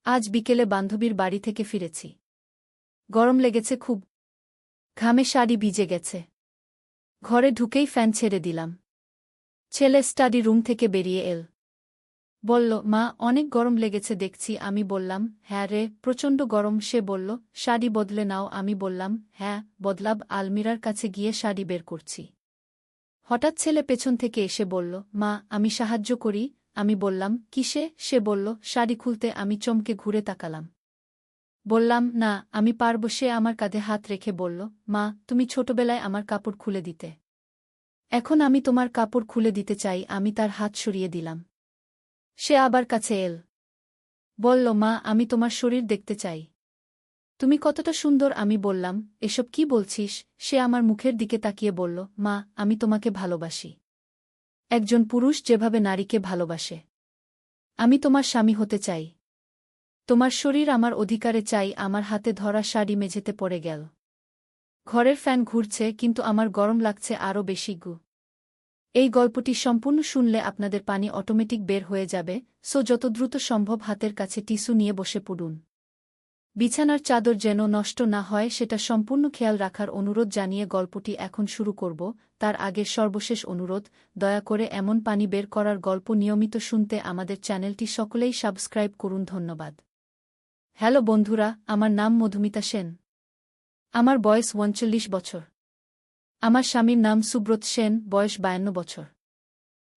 আজ বিকেলে বান্ধবীর বাড়ি থেকে ফিরেছি। গরম লেগেছে খুব। ঘামে শাড়ি ভিজে গেছে। ঘরে ঢুকেই ফ্যান ছেড়ে দিলাম। ছেলে স্টাডি রুম থেকে বেরিয়ে এল। বলল, মা, অনেক গরম লেগেছে দেখছি। আমি বললাম, হ্যাঁ রে, প্রচণ্ড গরম। সে বলল, শাড়ি বদলে নাও। আমি বললাম, হ্যাঁ, বদলাব। আলমিরার কাছে গিয়ে শাড়ি বের করছি। হঠাৎ ছেলে পেছন থেকে এসে বলল, মা, আমি সাহায্য করি। আমি বললাম, কিসে? সে বলল, শাড়ি খুলতে। আমি চমকে ঘুরে তাকালাম। বললাম, না, আমি পারব। সে আমার কাঁধে হাত রেখে বলল, মা, তুমি ছোটবেলায় আমার কাপড় খুলে দিতে। এখন আমি তোমার কাপড় খুলে দিতে চাই। আমি তার হাত সরিয়ে দিলাম। সে আবার কাছে এল। বলল, মা, আমি তোমার শরীর দেখতে চাই। তুমি কতটা সুন্দর। আমি বললাম, এসব কি বলছিস? সে আমার মুখের দিকে তাকিয়ে বলল, মা, আমি তোমাকে ভালোবাসি। একজন পুরুষ যেভাবে নারীকে ভালোবাসে। আমি তোমার স্বামী হতে চাই। তোমার শরীর আমার অধিকারে চাই। আমার হাতে ধরা শাড়ি মেঝেতে পড়ে গেল। ঘরের ফ্যান ঘুরছে, কিন্তু আমার গরম লাগছে আরও বেশি। এই গল্পটি সম্পূর্ণ শুনলে আপনাদের পানি অটোমেটিক বের হয়ে যাবে, সো যত দ্রুত সম্ভব হাতের কাছে টিস্যু নিয়ে বসে পড়ুন। বিছানার চাদর যেন নষ্ট না হয় সেটা সম্পূর্ণ খেয়াল রাখার অনুরোধ জানিয়ে গল্পটি এখন শুরু করব। তার আগের সর্বশেষ অনুরোধ, দয়া করে এমন পানি বের করার গল্প নিয়মিত শুনতে আমাদের চ্যানেলটি সকলেই সাবস্ক্রাইব করুন। ধন্যবাদ। হ্যালো বন্ধুরা, আমার নাম মধুমিতা সেন। আমার বয়স ৩৯ বছর। আমার স্বামীর নাম সুব্রত সেন, বয়স ৫২ বছর।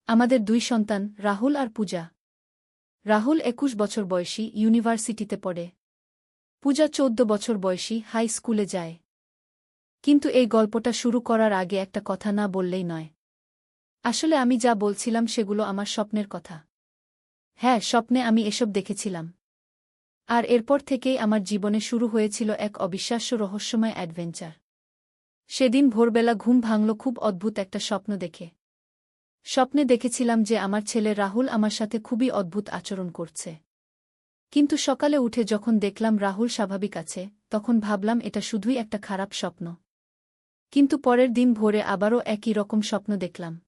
আমাদের ২ সন্তান, রাহুল আর পূজা। রাহুল ২১ বছর বয়সী, ইউনিভার্সিটিতে পড়ে। পূজা ১৪ বছর বয়সী, হাই স্কুলে যায়। কিন্তু এই গল্পটা শুরু করার আগে একটা কথা না বললেই নয়। আসলে আমি যা বলছিলাম সেগুলো আমার স্বপ্নের কথা। হ্যাঁ, স্বপ্নে আমি এসব দেখেছিলাম। আর এরপর থেকেই আমার জীবনে শুরু হয়েছিল এক অবিশ্বাস্য রহস্যময় অ্যাডভেঞ্চার। সেদিন ভোরবেলা ঘুম ভাঙল খুব অদ্ভুত একটা স্বপ্ন দেখে। স্বপ্নে দেখেছিলাম যে আমার ছেলে রাহুল আমার সাথে খুবই অদ্ভুত আচরণ করছে। কিন্তু সকালে উঠে যখন দেখলাম রাহুল স্বাভাবিক আছে, তখন ভাবলাম এটা শুধুই একটা খারাপ স্বপ্ন। কিন্তু পরের দিন ভোরে আবারও একই রকম স্বপ্ন দেখলাম।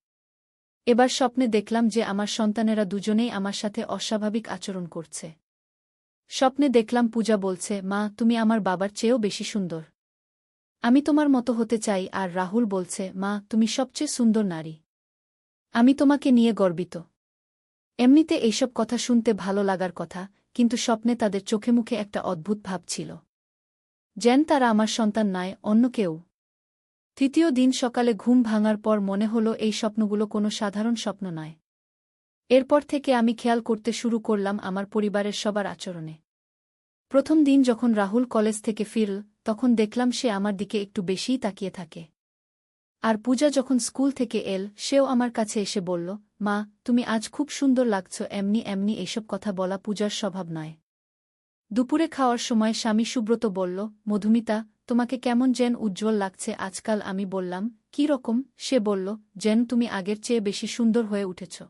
এবার স্বপ্নে দেখলাম যে আমার সন্তানেরা দুজনেই আমার সাথে অস্বাভাবিক আচরণ করছে। স্বপ্নে দেখলাম পূজা বলছে, মা, তুমি আমার বাবার চেয়েও বেশি সুন্দর। আমি তোমার মতো হতে চাই। আর রাহুল বলছে, মা, তুমি সবচেয়ে সুন্দর নারী। আমি তোমাকে নিয়ে গর্বিত। এমনিতে এইসব কথা শুনতে ভালো লাগার কথা, কিন্তু স্বপ্নে তাদের চোখে মুখে একটা অদ্ভুত ভাব ছিল। যেন তারা আমার সন্তান নয়, অন্য কেউ। তৃতীয় দিন সকালে ঘুম ভাঙার পর মনে হলো এই স্বপ্নগুলো কোনো সাধারণ স্বপ্ন নয়। এরপর থেকে আমি খেয়াল করতে শুরু করলাম আমার পরিবারের সবার আচরণে। প্রথম দিন যখন রাহুল কলেজ থেকে ফিরল, তখন দেখলাম সে আমার দিকে একটু বেশিই তাকিয়ে থাকে। আর পূজা যখন স্কুল থেকে এল, সেও আমার কাছে এসে বলল, মা, তুমি আজ খুব সুন্দর লাগছ। এমনি এমনি এইসব কথা বলা পূজার স্বভাব নয়। দুপুরে খাওয়ার সময় স্বামী সুব্রত বলল, মধুমিতা, তোমাকে কেমন যেন উজ্জ্বল লাগছে আজকাল। আমি বললাম, কী রকম? সে বলল, যেন তুমি আগের চেয়ে বেশি সুন্দর হয়ে উঠেছ।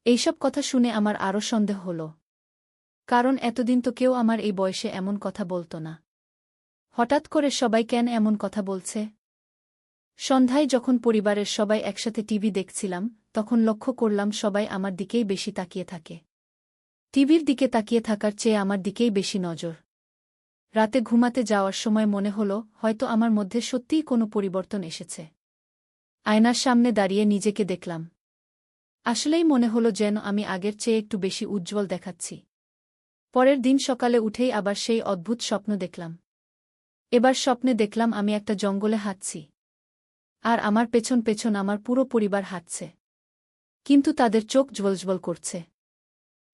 এইসব কথা শুনে আমার আরও সন্দেহ হল। কারণ এতদিন তো কেউ আমার এই বয়সে এমন কথা বলত না। হঠাৎ করে সবাই কেন এমন কথা বলছে? সন্ধ্যায় যখন পরিবারের সবাই একসাথে টিভি দেখছিলাম, তখন লক্ষ্য করলাম সবাই আমার দিকেই বেশি তাকিয়ে থাকে। টিভির দিকে তাকিয়ে থাকার চেয়ে আমার দিকেই বেশি নজর। রাতে ঘুমাতে যাওয়ার সময় মনে হলো হয়তো আমার মধ্যে সত্যিই কোনো পরিবর্তন এসেছে। আয়নার সামনে দাঁড়িয়ে নিজেকে দেখলাম। আসলেই মনে হলো যেন আমি আগের চেয়ে একটু বেশি উজ্জ্বল দেখাচ্ছি। পরের দিন সকালে উঠেই আবার সেই অদ্ভুত স্বপ্ন দেখলাম। এবার স্বপ্নে দেখলাম আমি একটা জঙ্গলে হাঁটছি। আর আমার পেছন পেছন আমার পুরো পরিবার হাঁটছে। কিন্তু তাদের চোখ জ্বলজ্বল করছে।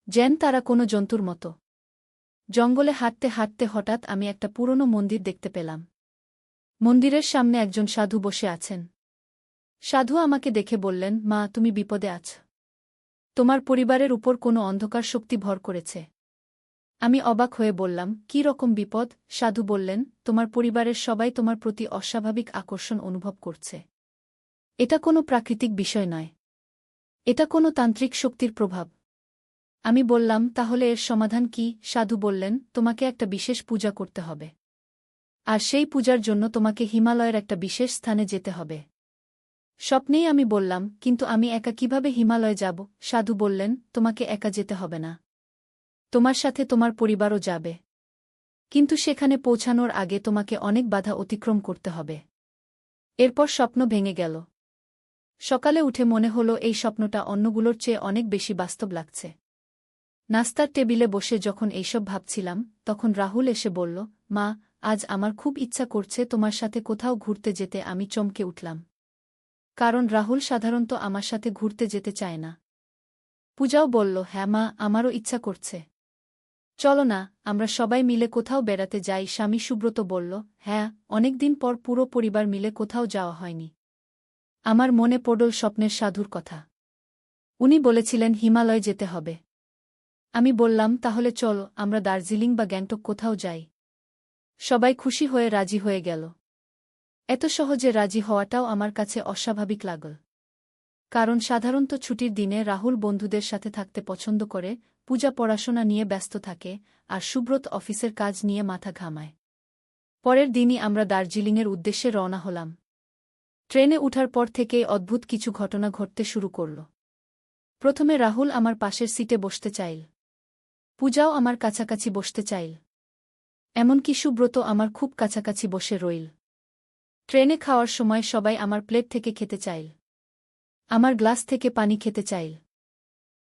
যেন তারা কোনো জন্তুর মতো। জঙ্গলে হাঁটতে হাঁটতে হঠাৎ আমি একটা পুরনো মন্দির দেখতে পেলাম। মন্দিরের সামনে একজন সাধু বসে আছেন। সাধু আমাকে দেখে বললেন, মা, তুমি বিপদে আছ। তোমার পরিবারের উপর কোনো অন্ধকার শক্তি ভর করেছে। আমি অবাক হয়ে বললাম, কী রকম বিপদ? সাধু বললেন, তোমার পরিবারের সবাই তোমার প্রতি অস্বাভাবিক আকর্ষণ অনুভব করছে। এটা কোনো প্রাকৃতিক বিষয় নয়। এটা কোনো তান্ত্রিক শক্তির প্রভাব। আমি বললাম, তাহলে এর সমাধান কি? সাধু বললেন, তোমাকে একটা বিশেষ পূজা করতে হবে। আর সেই পূজার জন্য তোমাকে হিমালয়ের একটা বিশেষ স্থানে যেতে হবে। স্বপ্নেই আমি বললাম, কিন্তু আমি একা কিভাবে হিমালয়ে যাব? সাধু বললেন, তোমাকে একা যেতে হবে না। তোমার সাথে তোমার পরিবারও যাবে। কিন্তু সেখানে পৌঁছানোর আগে তোমাকে অনেক বাধা অতিক্রম করতে হবে। এরপর স্বপ্ন ভেঙে গেল। সকালে উঠে মনে হলো এই স্বপ্নটা অন্যগুলোর চেয়ে অনেক বেশি বাস্তব লাগছে। নাস্তার টেবিলে বসে যখন এইসব ভাবছিলাম, তখন রাহুল এসে বলল, মা, আজ আমার খুব ইচ্ছা করছে তোমার সাথে কোথাও ঘুরতে যেতে। আমি চমকে উঠলাম। কারণ রাহুল সাধারণত আমার সাথে ঘুরতে যেতে চায় না। পূজাও বলল, হ্যাঁ মা, আমারও ইচ্ছা করছে। চলো না, আমরা সবাই মিলে কোথাও বেড়াতে যাই। স্বামী সুব্রত বলল, হ্যাঁ, অনেকদিন পর পুরো পরিবার মিলে কোথাও যাওয়া হয়নি। আমার মনে পড়ল স্বপ্নের সাধুর কথা। উনি বলেছিলেন হিমালয় যেতে হবে। আমি বললাম, তাহলে চলো আমরা দার্জিলিং বা গ্যাংটক কোথাও যাই। সবাই খুশি হয়ে রাজি হয়ে গেল। এত সহজে রাজি হওয়াটাও আমার কাছে অস্বাভাবিক লাগল। কারণ সাধারণত ছুটির দিনে রাহুল বন্ধুদের সাথে থাকতে পছন্দ করে, পূজা পড়াশোনা নিয়ে ব্যস্ত থাকে, আর সুব্রত অফিসের কাজ নিয়ে মাথা ঘামায়। পরের দিনই আমরা দার্জিলিংয়ের উদ্দেশ্যে রওনা হলাম। ট্রেনে উঠার পর থেকেই অদ্ভুত কিছু ঘটনা ঘটতে শুরু করল। প্রথমে রাহুল আমার পাশের সিটে বসতে চাইল। পূজাও আমার কাছাকাছি বসতে চাইল। এমনকি সুব্রত আমার খুব কাছাকাছি বসে রইল। ট্রেনে খাওয়ার সময় সবাই আমার প্লেট থেকে খেতে চাইল। আমার গ্লাস থেকে পানি খেতে চাইল।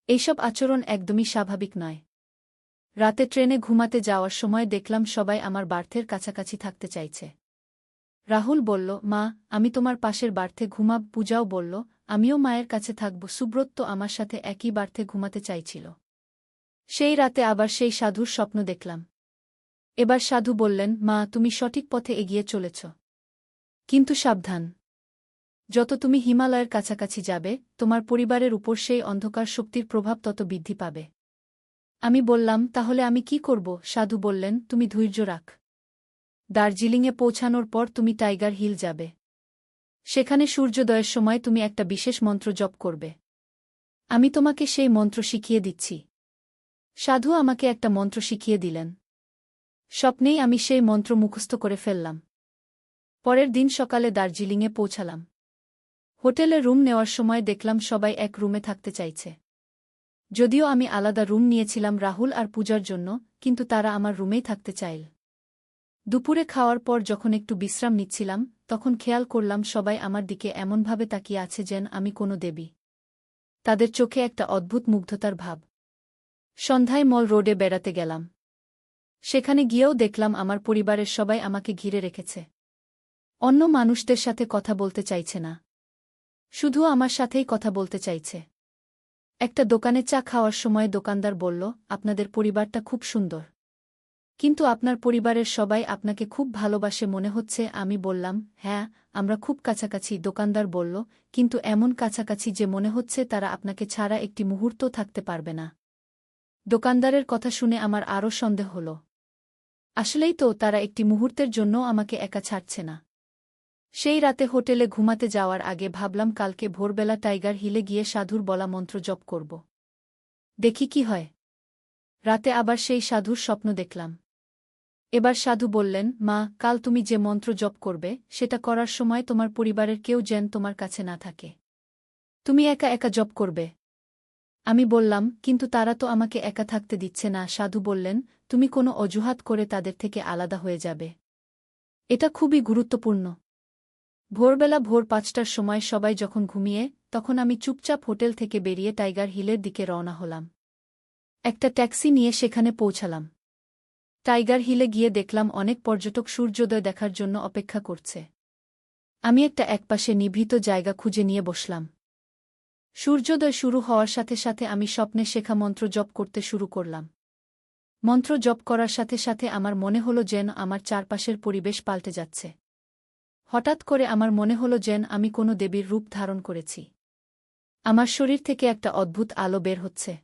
এইসব আচরণ একদমই স্বাভাবিক নয়। রাতে ট্রেনে ঘুমাতে যাওয়ার সময় দেখলাম সবাই আমার বার্থের কাছাকাছি থাকতে চাইছে। রাহুল বলল, মা, আমি তোমার পাশের বার্থে ঘুমাব। পূজাও বলল, আমিও মায়ের কাছে থাকব। সুব্রত তো আমার সাথে একই বার্থে ঘুমাতে চাইছিল। সেই রাতে আবার সেই সাধুর স্বপ্ন দেখলাম। এবার সাধু বললেন, মা, তুমি সঠিক পথে এগিয়ে চলেছ। কিন্তু সাবধান। যত তুমি হিমালয়ের কাছাকাছি যাবে, তোমার পরিবারের উপর সেই অন্ধকার শক্তির প্রভাব তত বৃদ্ধি পাবে। আমি বললাম, তাহলে আমি কি করব? সাধু বললেন, তুমি ধৈর্য রাখ। দার্জিলিংয়ে পৌঁছানোর পর তুমি টাইগার হিল যাবে। সেখানে সূর্যোদয়ের সময় তুমি একটা বিশেষ মন্ত্র জপ করবে। আমি তোমাকে সেই মন্ত্র শিখিয়ে দিচ্ছি। সাধু আমাকে একটা মন্ত্র শিখিয়ে দিলেন। স্বপ্নেই আমি সেই মন্ত্র মুখস্থ করে ফেললাম। পরের দিন সকালে দার্জিলিংয়ে পৌঁছালাম। হোটেলে রুম নেওয়ার সময় দেখলাম সবাই এক রুমে থাকতে চাইছে। যদিও আমি আলাদা রুম নিয়েছিলাম রাহুল আর পূজার জন্য, কিন্তু তারা আমার রুমেই থাকতে চাইল। দুপুরে খাওয়ার পর যখন একটু বিশ্রাম নিচ্ছিলাম, তখন খেয়াল করলাম সবাই আমার দিকে এমনভাবে তাকিয়ে আছে যেন আমি কোনো দেবী। তাদের চোখে একটা অদ্ভুত মুগ্ধতার ভাব। সন্ধ্যায় মল রোডে বেড়াতে গেলাম। সেখানে গিয়েও দেখলাম আমার পরিবারের সবাই আমাকে ঘিরে রেখেছে। অন্য মানুষদের সাথে কথা বলতে চাইছে না। শুধু আমার সাথেই কথা বলতে চাইছে। একটা দোকানে চা খাওয়ার সময় দোকানদার বলল, আপনাদের পরিবারটা খুব সুন্দর। কিন্তু আপনার পরিবারের সবাই আপনাকে খুব ভালোবাসে মনে হচ্ছে। আমি বললাম, হ্যাঁ, আমরা খুব কাছাকাছি। দোকানদার বলল, কিন্তু এমন কাছাকাছি যে মনে হচ্ছে তারা আপনাকে ছাড়া একটি মুহূর্তও থাকতে পারবে না। দোকানদারের কথা শুনে আমার আরও সন্দেহ হল। আসলেই তো, তারা একটি মুহূর্তের জন্যও আমাকে একা ছাড়ছে না। সেই রাতে হোটেলে ঘুমাতে যাওয়ার আগে ভাবলাম কালকে ভোরবেলা টাইগার হিলে গিয়ে সাধুর বলা মন্ত্র জপ করব। দেখি কি হয়। রাতে আবার সেই সাধুর স্বপ্ন দেখলাম। এবার সাধু বললেন, মা, কাল তুমি যে মন্ত্র জপ করবে, সেটা করার সময় তোমার পরিবারের কেউ যেন তোমার কাছে না থাকে। তুমি একা একা জপ করবে। আমি বললাম, কিন্তু তারা তো আমাকে একা থাকতে দিচ্ছে না। সাধু বললেন, তুমি কোনো অজুহাত করে তাদের থেকে আলাদা হয়ে যাবে। এটা খুবই গুরুত্বপূর্ণ। ভোরবেলা ভোর ৫টার সময় সবাই যখন ঘুমিয়ে, তখন আমি চুপচাপ হোটেল থেকে বেরিয়ে টাইগার হিলের দিকে রওনা হলাম। একটা ট্যাক্সি নিয়ে সেখানে পৌঁছালাম। টাইগার হিলে গিয়ে দেখলাম অনেক পর্যটক সূর্যোদয় দেখার জন্য অপেক্ষা করছে। আমি একটা একপাশে নিভৃত জায়গা খুঁজে নিয়ে বসলাম। সূর্যোদয় শুরু হওয়ার সাথে সাথে আমি স্বপ্নে শেখা মন্ত্র জপ করতে শুরু করলাম। মন্ত্র জপ করার সাথে সাথে আমার মনে হলো যেন আমার চারপাশের পরিবেশ পাল্টে যাচ্ছে। হঠাৎ করে আমার মনে হলো যেন আমি কোনো দেবীর রূপ ধারণ করেছি। আমার শরীর থেকে একটা অদ্ভুত আলো বের হচ্ছে।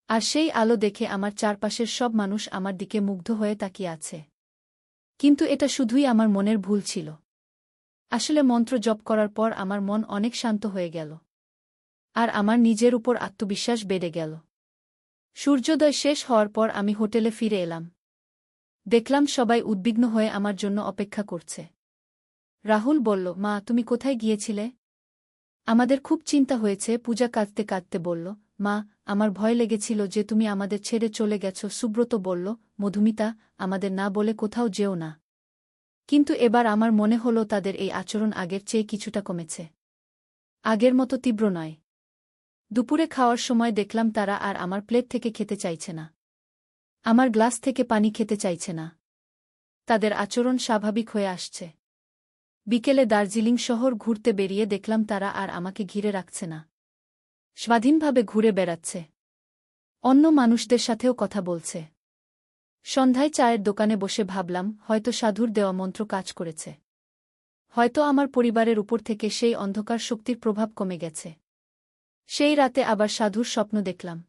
আর সেই আলো দেখে আমার চারপাশের সব মানুষ আমার দিকে মুগ্ধ হয়ে তাকিয়ে আছে। কিন্তু এটা শুধুই আমার মনের ভুল ছিল। আসলে মন্ত্র জপ করার পর আমার মন অনেক শান্ত হয়ে গেল। আর আমার নিজের উপর আত্মবিশ্বাস বেড়ে গেল। সূর্যোদয় শেষ হওয়ার পর আমি হোটেলে ফিরে এলাম। দেখলাম সবাই উদ্বিগ্ন হয়ে আমার জন্য অপেক্ষা করছে। রাহুল বলল, মা, তুমি কোথায় গিয়েছিলে? আমাদের খুব চিন্তা হয়েছে। পূজা কাঁদতে কাঁদতে বলল, মা, আমার ভয় লেগেছিল যে তুমি আমাদের ছেড়ে চলে গেছ। সুব্রত বলল, মধুমিতা, আমাদের না বলে কোথাও যেও না। কিন্তু এবার আমার মনে হলো তাদের এই আচরণ আগের চেয়ে কিছুটা কমেছে। আগের মতো তীব্র নয়। দুপুরে খাওয়ার সময় দেখলাম তারা আর আমার প্লেট থেকে খেতে চাইছে না। আমার গ্লাস থেকে পানি খেতে চাইছে না। তাদের আচরণ স্বাভাবিক হয়ে আসছে। বিকেলে দার্জিলিং শহর ঘুরতে বেরিয়ে দেখলাম তারা আর আমাকে ঘিরে রাখছে না। স্বাধীনভাবে ঘুরে বেড়াচ্ছে। অন্য মানুষদের সাথেও কথা বলছে। সন্ধ্যায় চায়ের দোকানে বসে ভাবলাম, হয়তো সাধুর দেওয়া মন্ত্র কাজ করেছে। হয়তো আমার পরিবারের উপর থেকে সেই অন্ধকার শক্তির প্রভাব কমে গেছে। সেই রাতে আবার সাধুর স্বপ্ন দেখলাম।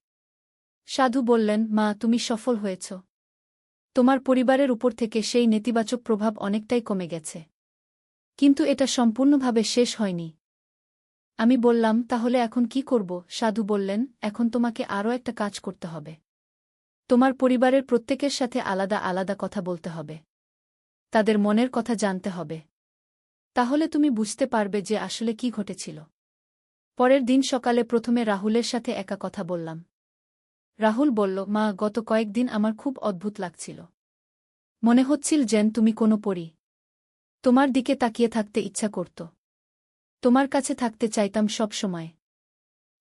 সাধু বললেন, মা, তুমি সফল হয়েছ। তোমার পরিবারের উপর থেকে সেই নেতিবাচক প্রভাব অনেকটাই কমে গেছে। কিন্তু এটা সম্পূর্ণভাবে শেষ হয়নি। আমি বললাম, তাহলে এখন কি করব? সাধু বললেন, এখন তোমাকে আরও একটা কাজ করতে হবে। তোমার পরিবারের প্রত্যেকের সাথে আলাদা আলাদা কথা বলতে হবে। তাদের মনের কথা জানতে হবে। তাহলে তুমি বুঝতে পারবে যে আসলে কি ঘটেছিল। পরের দিন সকালে প্রথমে রাহুলের সাথে একা কথা বললাম। রাহুল বলল, মা, গত কয়েকদিন আমার খুব অদ্ভুত লাগছিল। মনে হচ্ছিল যেন তুমি কোনো পরী। তোমার দিকে তাকিয়ে থাকতে ইচ্ছা করত। তোমার কাছে থাকতে চাইতাম সব সময়।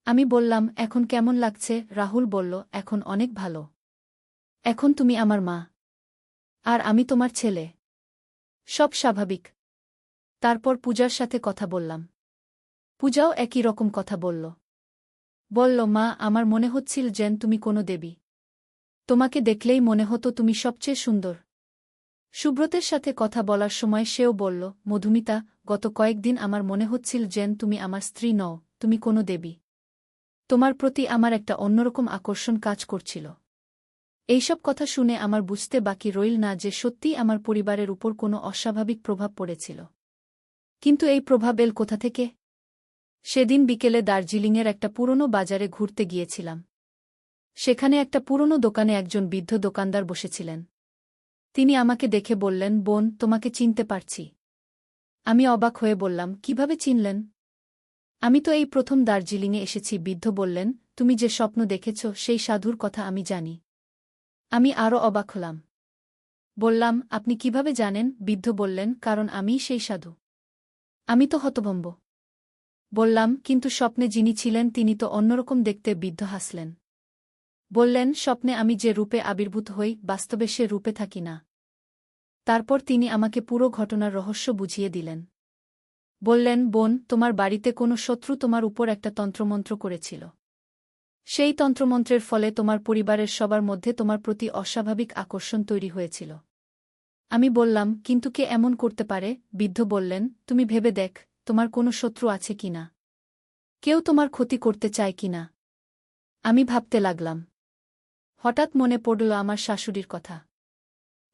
আমি বললাম, এখন কেমন লাগছে? রাহুল বলল, এখন অনেক ভালো। এখন তুমি আমার মা। আর আমি তোমার ছেলে। সব স্বাভাবিক। তারপর পূজার সাথে কথা বললাম। পূজাও একই রকম কথা বলল। বলল, মা, আমার মনে হচ্ছিল যেন তুমি কোনো দেবী। তোমাকে দেখলেই মনে হতো তুমি সবচেয়ে সুন্দর। সুব্রতের সাথে কথা বলার সময় সেও বলল, মধুমিতা, গত কয়েকদিন আমার মনে হচ্ছিল যেন তুমি আমার স্ত্রী নও, তুমি কোনো দেবী। তোমার প্রতি আমার একটা অন্যরকম আকর্ষণ কাজ করছিল। এইসব কথা শুনে আমার বুঝতে বাকি রইল না যে সত্যিই আমার পরিবারের উপর কোনো অস্বাভাবিক প্রভাব পড়েছিল। কিন্তু এই প্রভাব এল কোথা থেকে? সেদিন বিকেলে দার্জিলিংয়ের একটা পুরনো বাজারে ঘুরতে গিয়েছিলাম। সেখানে একটা পুরনো দোকানে একজন বৃদ্ধ দোকানদার বসেছিলেন। তিনি আমাকে দেখে বললেন, বোন, তোমাকে চিনতে পারছি। আমি অবাক হয়ে বললাম, কিভাবে চিনলেন? আমি তো এই প্রথম দার্জিলিংয়ে এসেছি। বৃদ্ধ বললেন, তুমি যে স্বপ্ন দেখেছ সেই সাধুর কথা আমি জানি। আমি আরও অবাক হলাম। বললাম, আপনি কিভাবে জানেন? বৃদ্ধ বললেন, কারণ আমিই সেই সাধু। আমি তো হতভম্ব। বললাম, কিন্তু স্বপ্নে যিনি ছিলেন তিনি তো অন্যরকম দেখতে। বৃদ্ধ হাসলেন। বললেন, স্বপ্নে আমি যে রূপে আবির্ভূত হই, বাস্তবে সে রূপে থাকি না। তারপর তিনি আমাকে পুরো ঘটনার রহস্য বুঝিয়ে দিলেন। বললেন, বোন, তোমার বাড়িতে কোনো শত্রু তোমার উপর একটা তন্ত্রমন্ত্র করেছিল। সেই তন্ত্রমন্ত্রের ফলে তোমার পরিবারের সবার মধ্যে তোমার প্রতি অস্বাভাবিক আকর্ষণ তৈরি হয়েছিল। আমি বললাম, কিন্তু কে এমন করতে পারে? বৃদ্ধ বললেন, তুমি ভেবে দেখ, তোমার কোনো শত্রু আছে কিনা। কেউ তোমার ক্ষতি করতে চায় কিনা। আমি ভাবতে লাগলাম। হঠাৎ মনে পড়ল আমার শাশুড়ির কথা।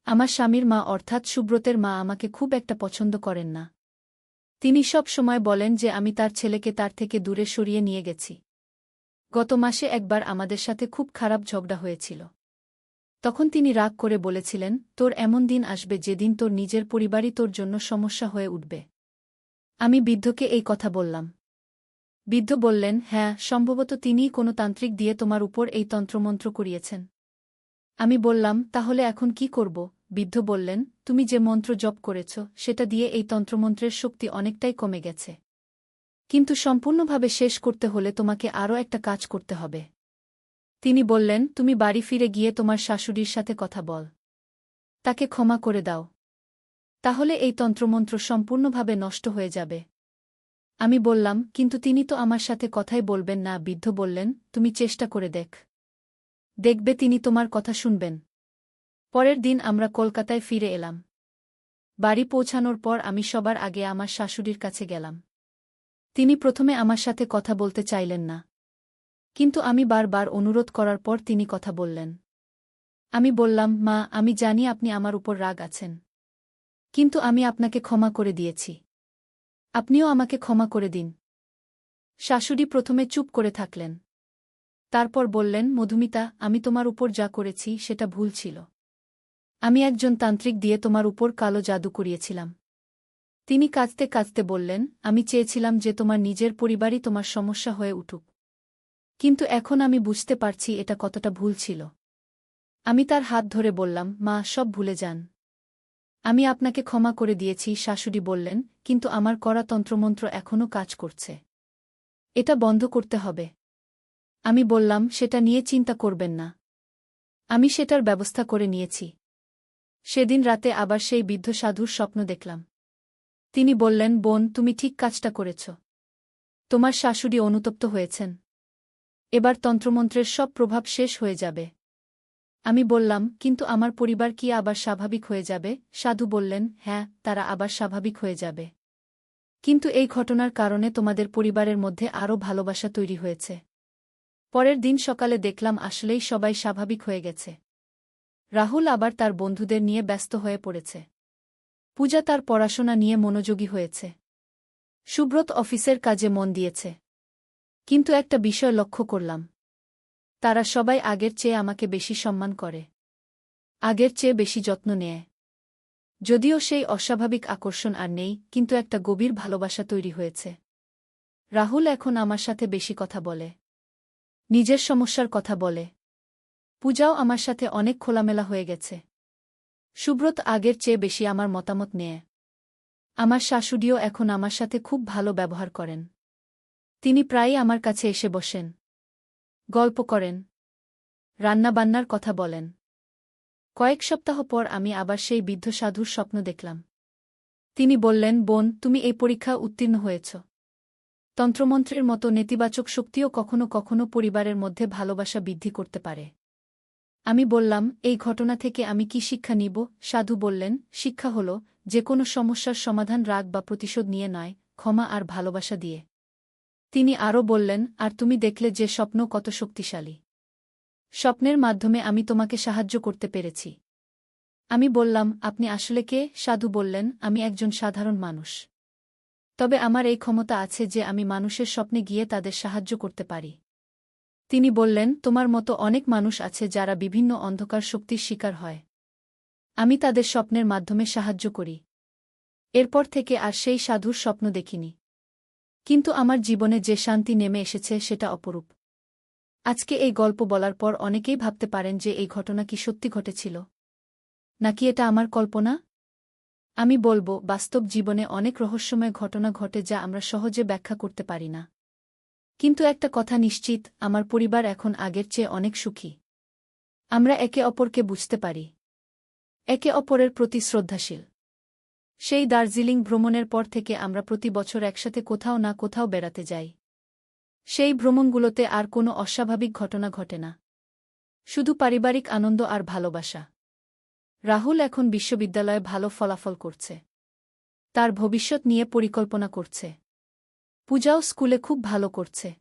আমার স্বামীর মা অর্থাৎ সুব্রতের মা আমাকে খুব একটা পছন্দ করেন না। তিনি সব সময় বলেন যে আমি তার ছেলেকে তার থেকে দূরে সরিয়ে নিয়ে গেছি। গত মাসে একবার আমাদের সাথে খুব খারাপ ঝগড়া হয়েছিল। তখন তিনি রাগ করে বলেছিলেন, তোর এমন দিন আসবে যেদিন তোর নিজের পরিবারই তোর জন্য সমস্যা হয়ে উঠবে। আমি বৃদ্ধকে এই কথা বললাম। বৃদ্ধ বললেন, হ্যাঁ, সম্ভবত তিনিই কোনো তান্ত্রিক দিয়ে তোমার উপর এই তন্ত্রমন্ত্র করিয়েছেন। আমি বললাম, তাহলে এখন কি করব? বৃদ্ধ বললেন, তুমি যে মন্ত্র জপ করেছ সেটা দিয়ে এই তন্ত্রমন্ত্রের শক্তি অনেকটাই কমে গেছে। কিন্তু সম্পূর্ণভাবে শেষ করতে হলে তোমাকে আরও একটা কাজ করতে হবে। তিনি বললেন, তুমি বাড়ি ফিরে গিয়ে তোমার শাশুড়ির সাথে কথা বল। তাকে ক্ষমা করে দাও। তাহলে এই তন্ত্রমন্ত্র সম্পূর্ণভাবে নষ্ট হয়ে যাবে। আমি বললাম, কিন্তু তিনি তো আমার সাথে কথাই বলবেন না। বৃদ্ধ বললেন, তুমি চেষ্টা করে দেখ। দেখবে তিনি তোমার কথা শুনবেন। পরের দিন আমরা কলকাতায় ফিরে এলাম। বাড়ি পৌঁছানোর পর আমি সবার আগে আমার শাশুড়ির কাছে গেলাম। তিনি প্রথমে আমার সাথে কথা বলতে চাইলেন না। কিন্তু আমি বারবার অনুরোধ করার পর তিনি কথা বললেন। আমি বললাম, মা, আমি জানি আপনি আমার উপর রাগ আছেন। কিন্তু আমি আপনাকে ক্ষমা করে দিয়েছি। আপনিও আমাকে ক্ষমা করে দিন। শাশুড়ি প্রথমে চুপ করে থাকলেন। তারপর বললেন, মধুমিতা, আমি তোমার উপর যা করেছি সেটা ভুল ছিল। আমি একজন তান্ত্রিক দিয়ে তোমার উপর কালো জাদু করিয়েছিলাম। তিনি কাঁদতে কাঁদতে বললেন, আমি চেয়েছিলাম যে তোমার নিজের পরিবারই তোমার সমস্যা হয়ে উঠুক। কিন্তু এখন আমি বুঝতে পারছি এটা কতটা ভুল ছিল। আমি তার হাত ধরে বললাম, মা, সব ভুলে যান। আমি আপনাকে ক্ষমা করে দিয়েছি। শাশুড়ি বললেন, কিন্তু আমার করা তন্ত্রমন্ত্র এখনও কাজ করছে। এটা বন্ধ করতে হবে। আমি বললাম, সেটা নিয়ে চিন্তা করবেন না। আমি সেটার ব্যবস্থা করে নিয়েছি। সেদিন রাতে আবার সেই বৃদ্ধ সাধুর স্বপ্ন দেখলাম। তিনি বললেন, বোন, তুমি ঠিক কাজটা করেছ। তোমার শাশুড়ি অনুতপ্ত হয়েছেন। এবার তন্ত্রমন্ত্রের সব প্রভাব শেষ হয়ে যাবে। আমি বললাম, কিন্তু আমার পরিবার কি আবার স্বাভাবিক হয়ে যাবে? সাধু বললেন, হ্যাঁ, তারা আবার স্বাভাবিক হয়ে যাবে। কিন্তু এই ঘটনার কারণে তোমাদের পরিবারের মধ্যে আরও ভালোবাসা তৈরি হয়েছে। পরের দিন সকালে দেখলাম আসলেই সবাই স্বাভাবিক হয়ে গেছে। রাহুল আবার তার বন্ধুদের নিয়ে ব্যস্ত হয়ে পড়েছে। পূজা তার পড়াশোনা নিয়ে মনোযোগী হয়েছে। সুব্রত অফিসের কাজে মন দিয়েছে। কিন্তু একটা বিষয় লক্ষ্য করলাম। তারা সবাই আগের চেয়ে আমাকে বেশি সম্মান করে। আগের চেয়ে বেশি যত্ন নেয়। যদিও সেই অস্বাভাবিক আকর্ষণ আর নেই, কিন্তু একটা গভীর ভালোবাসা তৈরি হয়েছে। রাহুল এখন আমার সাথে বেশি কথা বলে। নিজের সমস্যার কথা বলে। পূজাও আমার সাথে অনেক খোলামেলা হয়ে গেছে। সুব্রত আগের চেয়ে বেশি আমার মতামত নেয়। আমার শাশুড়িও এখন আমার সাথে খুব ভালো ব্যবহার করেন। তিনি প্রায়ই আমার কাছে এসে বসেন। গল্প করেন। রান্নাবান্নার কথা বলেন। কয়েক সপ্তাহ পর আমি আবার সেই বৃদ্ধ সাধুর স্বপ্ন দেখলাম। তিনি বললেন, বোন, তুমি এই পরীক্ষা উত্তীর্ণ হয়েছ। তন্ত্রমন্ত্রের মতো নেতিবাচক শক্তিও কখনো কখনো পরিবারের মধ্যে ভালোবাসা বৃদ্ধি করতে পারে। আমি বললাম, এই ঘটনা থেকে আমি কি শিক্ষা নিব? সাধু বললেন, শিক্ষা হল, যে কোনো সমস্যার সমাধান রাগ বা প্রতিশোধ নিয়ে নয়, ক্ষমা আর ভালোবাসা দিয়ে। তিনি আরও বললেন, আর তুমি দেখলে যে স্বপ্ন কত শক্তিশালী। স্বপ্নের মাধ্যমে আমি তোমাকে সাহায্য করতে পেরেছি। আমি বললাম, আপনি আসলে কে? সাধু বললেন, আমি একজন সাধারণ মানুষ। তবে আমার এই ক্ষমতা আছে যে আমি মানুষের স্বপ্নে গিয়ে তাদের সাহায্য করতে পারি। তিনি বললেন, তোমার মতো অনেক মানুষ আছে যারা বিভিন্ন অন্ধকার শক্তির শিকার হয়। আমি তাদের স্বপ্নের মাধ্যমে সাহায্য করি। এরপর থেকে আর সেই সাধুর স্বপ্ন দেখিনি। কিন্তু আমার জীবনে যে শান্তি নেমে এসেছে সেটা অপরূপ। আজকে এই গল্প বলার পর অনেকেই ভাবতে পারেন যে এই ঘটনা কি সত্যি ঘটেছিল, নাকি এটা আমার কল্পনা। আমি বলবো, বাস্তব জীবনে অনেক রহস্যময় ঘটনা ঘটে যা আমরা সহজে ব্যাখ্যা করতে পারি না। কিন্তু একটা কথা নিশ্চিত, আমার পরিবার এখন আগের চেয়ে অনেক সুখী। আমরা একে অপরকে বুঝতে পারি। একে অপরের প্রতি শ্রদ্ধাশীল। সেই দার্জিলিং ভ্রমণের পর থেকে আমরা প্রতি বছর একসাথে কোথাও না কোথাও বেড়াতে যাই। সেই ভ্রমণগুলোতে আর কোনো অস্বাভাবিক ঘটনা ঘটে না। শুধু পারিবারিক আনন্দ আর ভালোবাসা। রাহুল এখন বিশ্ববিদ্যালয়ে ভালো ফলাফল করছে। তার ভবিষ্যৎ নিয়ে পরিকল্পনা করছে। পূজাও স্কুলে খুব ভালো করছে।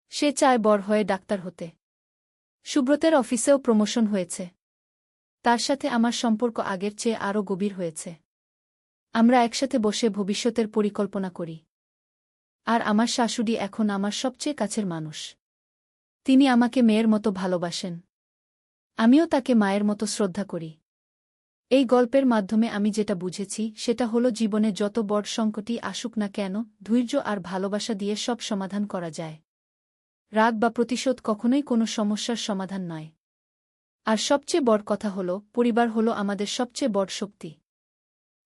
সে চায় বড় হয়ে ডাক্তার হতে। সুব্রতের অফিসেও প্রমোশন হয়েছে। তার সাথে আমার সম্পর্ক আগের চেয়ে আরও গভীর হয়েছে। আমরা একসাথে বসে ভবিষ্যতের পরিকল্পনা করি। আর আমার শাশুড়ি এখন আমার সবচেয়ে কাছের মানুষ। তিনি আমাকে মেয়ের মতো ভালোবাসেন। আমিও তাকে মায়ের মতো শ্রদ্ধা করি। এই গল্পের মাধ্যমে আমি যেটা বুঝেছি সেটা হলো, জীবনে যত বড় সংকটই আসুক না কেন, ধৈর্য আর ভালোবাসা দিয়ে সব সমাধান করা যায়। রাগ বা প্রতিশোধ কখনোই কোনো সমস্যার সমাধান নয়। আর সবচেয়ে বড় কথা হলো, পরিবার হলো আমাদের সবচেয়ে বড় শক্তি।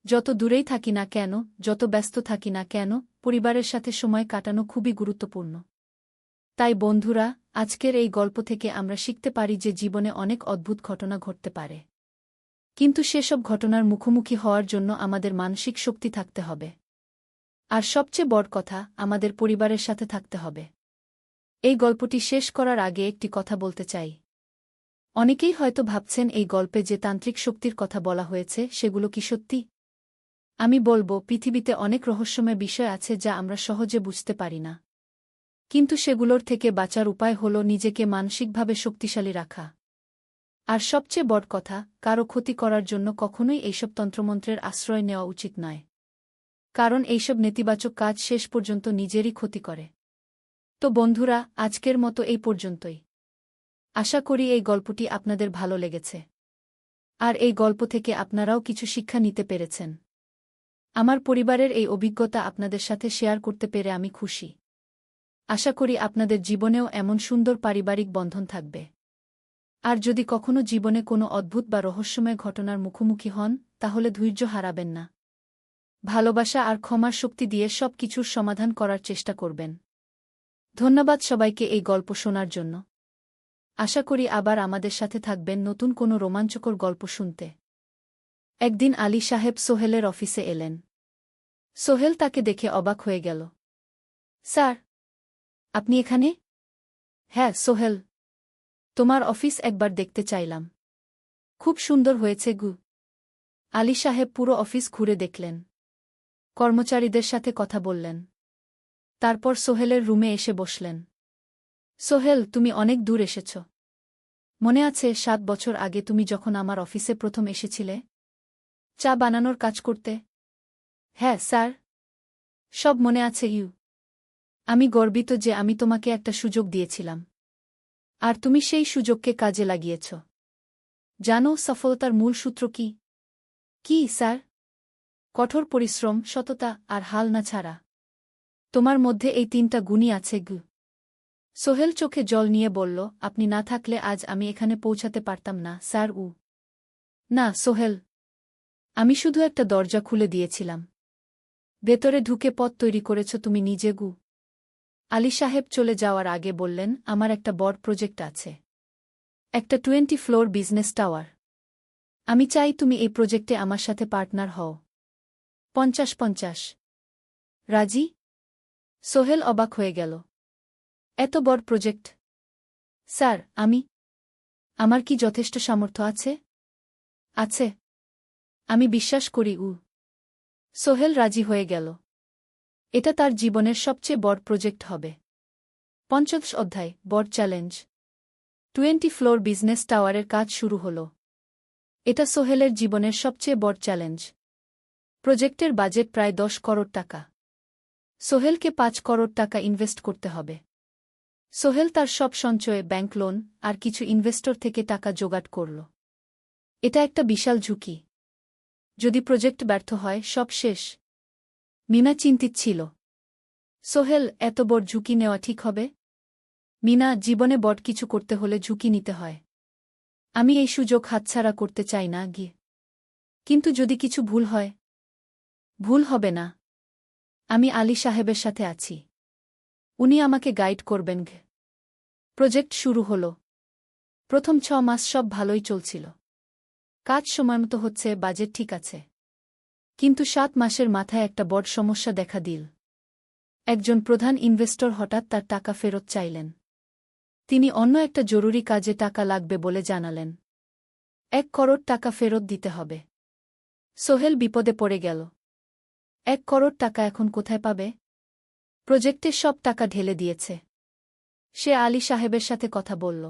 যত দূরেই থাকি না কেন, যত ব্যস্ত থাকি না কেন, পরিবারের সাথে সময় কাটানো খুবই গুরুত্বপূর্ণ। তাই বন্ধুরা, আজকের এই গল্প থেকে আমরা শিখতে পারি যে জীবনে অনেক অদ্ভুত ঘটনা ঘটতে পারে। কিন্তু সেসব ঘটনার মুখোমুখি হওয়ার জন্য আমাদের মানসিক শক্তি থাকতে হবে। আর সবচেয়ে বড় কথা, আমাদের পরিবারের সাথে থাকতে হবে। এই গল্পটি শেষ করার আগে একটি কথা বলতে চাই। অনেকেই হয়তো ভাবছেন এই গল্পে যে তান্ত্রিক শক্তির কথা বলা হয়েছে সেগুলো কি সত্যি? আমি বলবো, পৃথিবীতে অনেক রহস্যময় বিষয় আছে যা আমরা সহজে বুঝতে পারি না। কিন্তু সেগুলোর থেকে বাঁচার উপায় হল নিজেকে মানসিকভাবে শক্তিশালী রাখা। আর সবচেয়ে বড় কথা, কারো ক্ষতি করার জন্য কখনোই এইসব তন্ত্রমন্ত্রের আশ্রয় নেওয়া উচিত নয়। কারণ এইসব নেতিবাচক কাজ শেষ পর্যন্ত নিজেরই ক্ষতি করে। তো বন্ধুরা, আজকের মতো এই পর্যন্তই। আশা করি এই গল্পটি আপনাদের ভালো লেগেছে। আর এই গল্প থেকে আপনারাও কিছু শিক্ষা নিতে পেরেছেন। আমার পরিবারের এই অভিজ্ঞতা আপনাদের সাথে শেয়ার করতে পেরে আমি খুশি। আশা করি আপনাদের জীবনেও এমন সুন্দর পারিবারিক বন্ধন থাকবে। আর যদি কখনো জীবনে কোনো অদ্ভুত বা রহস্যময় ঘটনার মুখোমুখি হন, তাহলে ধৈর্য হারাবেন না। ভালোবাসা আর ক্ষমার শক্তি দিয়ে সব কিছুর সমাধান করার চেষ্টা করবেন। ধন্যবাদ সবাইকে এই গল্প শোনার জন্য। আশা করি আবার আমাদের সাথে থাকবেন নতুন কোনো রোমাঞ্চকর গল্প শুনতে। একদিন আলী সাহেব সোহেলের অফিসে এলেন। সোহেল তাকে দেখে অবাক হয়ে গেল। স্যার, আপনি এখানে? হ্যাঁ সোহেল, তোমার অফিস একবার দেখতে চাইলাম। খুব সুন্দর হয়েছে গু। আলী সাহেব পুরো অফিস ঘুরে দেখলেন, কর্মচারীদের সাথে কথা বললেন। তারপর সোহেলের রুমে এসে বসলেন। সোহেল, তুমি অনেক দূর এসেছ। মনে আছে 7 বছর আগে তুমি যখন আমার অফিসে প্রথম এসেছিলে চা বানানোর কাজ করতে? হ্যাঁ স্যার, সব মনে আছে ইউ। আমি গর্বিত যে আমি তোমাকে একটা সুযোগ দিয়েছিলাম, আর তুমি সেই সুযোগকে কাজে লাগিয়েছ। জানো সফলতার মূল সূত্র কি? কি স্যার? কঠোর পরিশ্রম, সততা আর হাল না ছাড়া। তোমার মধ্যে এই 3টা গুণই আছে গু। সোহেল চোখে জল নিয়ে বলল, আপনি না থাকলে আজ আমি এখানে পৌঁছাতে পারতাম না স্যার। না সোহেল, আমি শুধু একটা দরজা খুলে দিয়েছিলাম। ভেতরে ঢুকে পথ তৈরি করেছ তুমি নিজে গু। আলী সাহেব চলে যাওয়ার আগে বললেন, আমার একটা বড় প্রজেক্ট আছে, একটা 20 ফ্লোর বিজনেস টাওয়ার। আমি চাই তুমি এই প্রজেক্টে আমার সাথে পার্টনার হও। 50-50 রাজি? সোহেল অবাক হয়ে গেল। এত বড় প্রজেক্ট? স্যার, আমার কি যথেষ্ট সামর্থ্য আছে? আছে, আমি বিশ্বাস করি সোহেল রাজি হয়ে গেল। এটা তার জীবনের সবচেয়ে বড় প্রজেক্ট হবে। 50 অধ্যায়, বড় চ্যালেঞ্জ। 20 ফ্লোর বিজনেস টাওয়ারের কাজ শুরু হল। এটা সোহেলের জীবনের সবচেয়ে বড় চ্যালেঞ্জ। প্রজেক্টের বাজেট প্রায় 10 করোড় টাকা। সোহেলকে 5 করোড় টাকা ইনভেস্ট করতে হবে। সোহেল তার সব সঞ্চয়ে, ব্যাংক লোন আর কিছু ইনভেস্টর থেকে টাকা জোগাড় করল। এটা একটা বিশাল ঝুঁকি। যদি প্রজেক্ট ব্যর্থ হয়, সব শেষ। মিনা চিন্তিত ছিল। সোহেল, এত বড় ঝুঁকি নেওয়া ঠিক হবে? মিনা, জীবনে বড় কিছু করতে হলে ঝুঁকি নিতে হয়। আমি এই সুযোগ হাতছাড়া করতে চাই না গিয়ে। কিন্তু যদি কিছু ভুল হয়? ভুল হবে না। আমি আলী সাহেবের সাথে আছি, উনি আমাকে গাইড করবেন। প্রজেক্ট শুরু হল। প্রথম 6 মাস সব ভালোই চলছিল। কাজ সময়মতো হচ্ছে, বাজেট ঠিক আছে। কিন্তু 7 মাসের মাথায় একটা বড় সমস্যা দেখা দিল। একজন প্রধান ইনভেস্টর হঠাৎ তার টাকা ফেরত চাইলেন। তিনি অন্য একটা জরুরি কাজে টাকা লাগবে বলে জানালেন। 1 করোড় টাকা ফেরত দিতে হবে। সোহেল বিপদে পড়ে গেল। 1 করোড় টাকা এখন কোথায় পাবে? প্রজেক্টে সব টাকা ঢেলে দিয়েছে। সে আলী সাহেবের সাথে কথা বলল।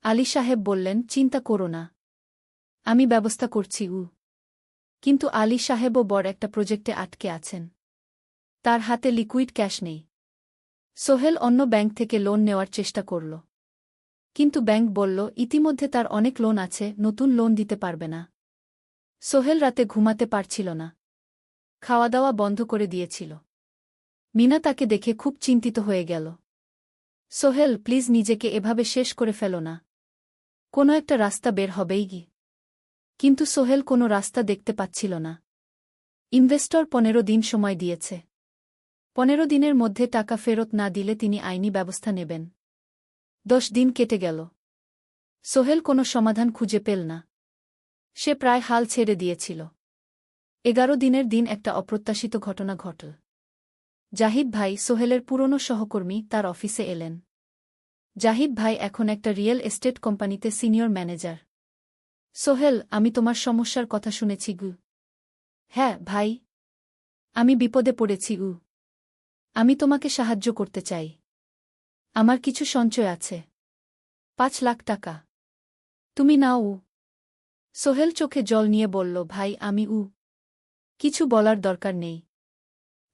আলী সাহেব বললেন, চিন্তা করো না, আমি ব্যবস্থা করছি। কিন্তু আলী সাহেবও বড় একটা প্রজেক্টে আটকে আছেন। তার হাতে লিকুইড ক্যাশ নেই। সোহেল অন্য ব্যাংক থেকে লোন নেওয়ার চেষ্টা করল। কিন্তু ব্যাংক বলল, ইতিমধ্যে তার অনেক লোন আছে, নতুন লোন দিতে পারবে না। সোহেল রাতে ঘুমাতে পারছিল না। খাওয়া দাওয়া বন্ধ করে দিয়েছিল। মিনা তাকে দেখে খুব চিন্তিত হয়ে গেল। সোহেল, প্লিজ নিজেকে এভাবে শেষ করে ফেলো না। কোনো একটা রাস্তা বের হবেই কি। কিন্তু সোহেল কোনো রাস্তা দেখতে পাচ্ছিল না। ইনভেস্টর 15 দিন সময় দিয়েছে। 15 দিনের মধ্যে টাকা ফেরত না দিলে তিনি আইনি ব্যবস্থা নেবেন। 10 দিন কেটে গেল। সোহেল কোনো সমাধান খুঁজে পেল না। সে প্রায় হাল ছেড়ে দিয়েছিল। 11 দিনের দিন একটা অপ্রত্যাশিত ঘটনা ঘটল। জাহিদ ভাই, সোহেলের পুরনো সহকর্মী, তার অফিসে এলেন। জাহিদ ভাই এখন একটা রিয়েল এস্টেট কোম্পানিতে সিনিয়র ম্যানেজার। সোহেল, আমি তোমার সমস্যার কথা শুনেছি গু। হ্যাঁ ভাই, আমি বিপদে পড়েছি আমি তোমাকে সাহায্য করতে চাই। আমার কিছু সঞ্চয় আছে, 5 লাখ টাকা। তুমি নাও। সোহেল চোখে জল নিয়ে বলল, ভাই আমি কিছু বলার দরকার নেই।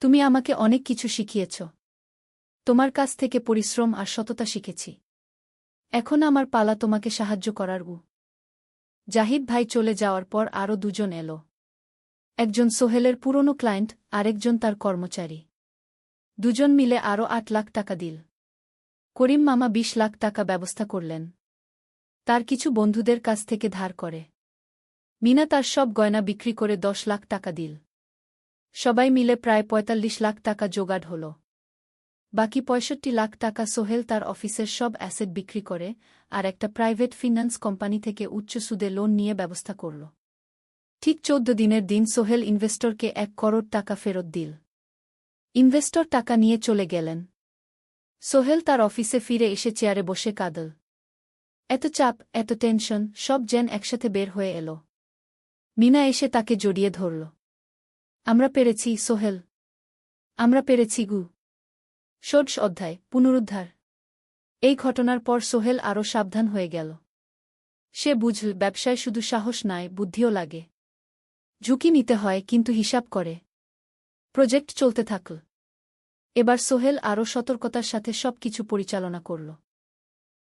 তুমি আমাকে অনেক কিছু শিখিয়েছ। তোমার কাছ থেকে পরিশ্রম আর সততা শিখেছি। এখন আমার পালা তোমাকে সাহায্য করার। জাহিদ ভাই চলে যাওয়ার পর আরও 2 জন এলো। একজন সোহেলের পুরনো ক্লায়েন্ট, আরেকজন তার কর্মচারী। দুজন মিলে আরও ৮ লাখ টাকা দিল। করিম মামা ২০ লাখ টাকা ব্যবস্থা করলেন তার কিছু বন্ধুদের কাছ থেকে ধার করে। মিনা তার সব গয়না বিক্রি করে ১০ লাখ টাকা দিল। সবাই মিলে প্রায় ৪৫ লাখ টাকা জোগাড় হল। বাকি ৬৫ লাখ টাকা সোহেল তার অফিসের সব অ্যাসেট বিক্রি করে আর একটা প্রাইভেট ফিন্যান্স কোম্পানি থেকে উচ্চ সুদে লোন নিয়ে ব্যবস্থা করল। ঠিক ১৪ দিনের দিন সোহেল ইনভেস্টরকে ১ করোড় টাকা ফেরত দিল। ইনভেস্টর টাকা নিয়ে চলে গেলেন। সোহেল তার অফিসে ফিরে এসে চেয়ারে বসে কাঁদল। এত চাপ, এত টেনশন সব যেন একসাথে বের হয়ে এল। মিনা এসে তাকে জড়িয়ে ধরল। আমরা পেরেছি সোহেল, আমরা পেরেছি গু। ষোড়শ অধ্যায় পুনরুদ্ধার। এই ঘটনার পর সোহেল আরও সাবধান হয়ে গেল। সে বুঝল ব্যবসায় শুধু সাহস নয়, বুদ্ধিও লাগে। ঝুঁকি নিতে হয়, কিন্তু হিসাব করে। প্রজেক্ট চলতে থাকল। এবার সোহেল আরও সতর্কতার সাথে সবকিছু পরিচালনা করল।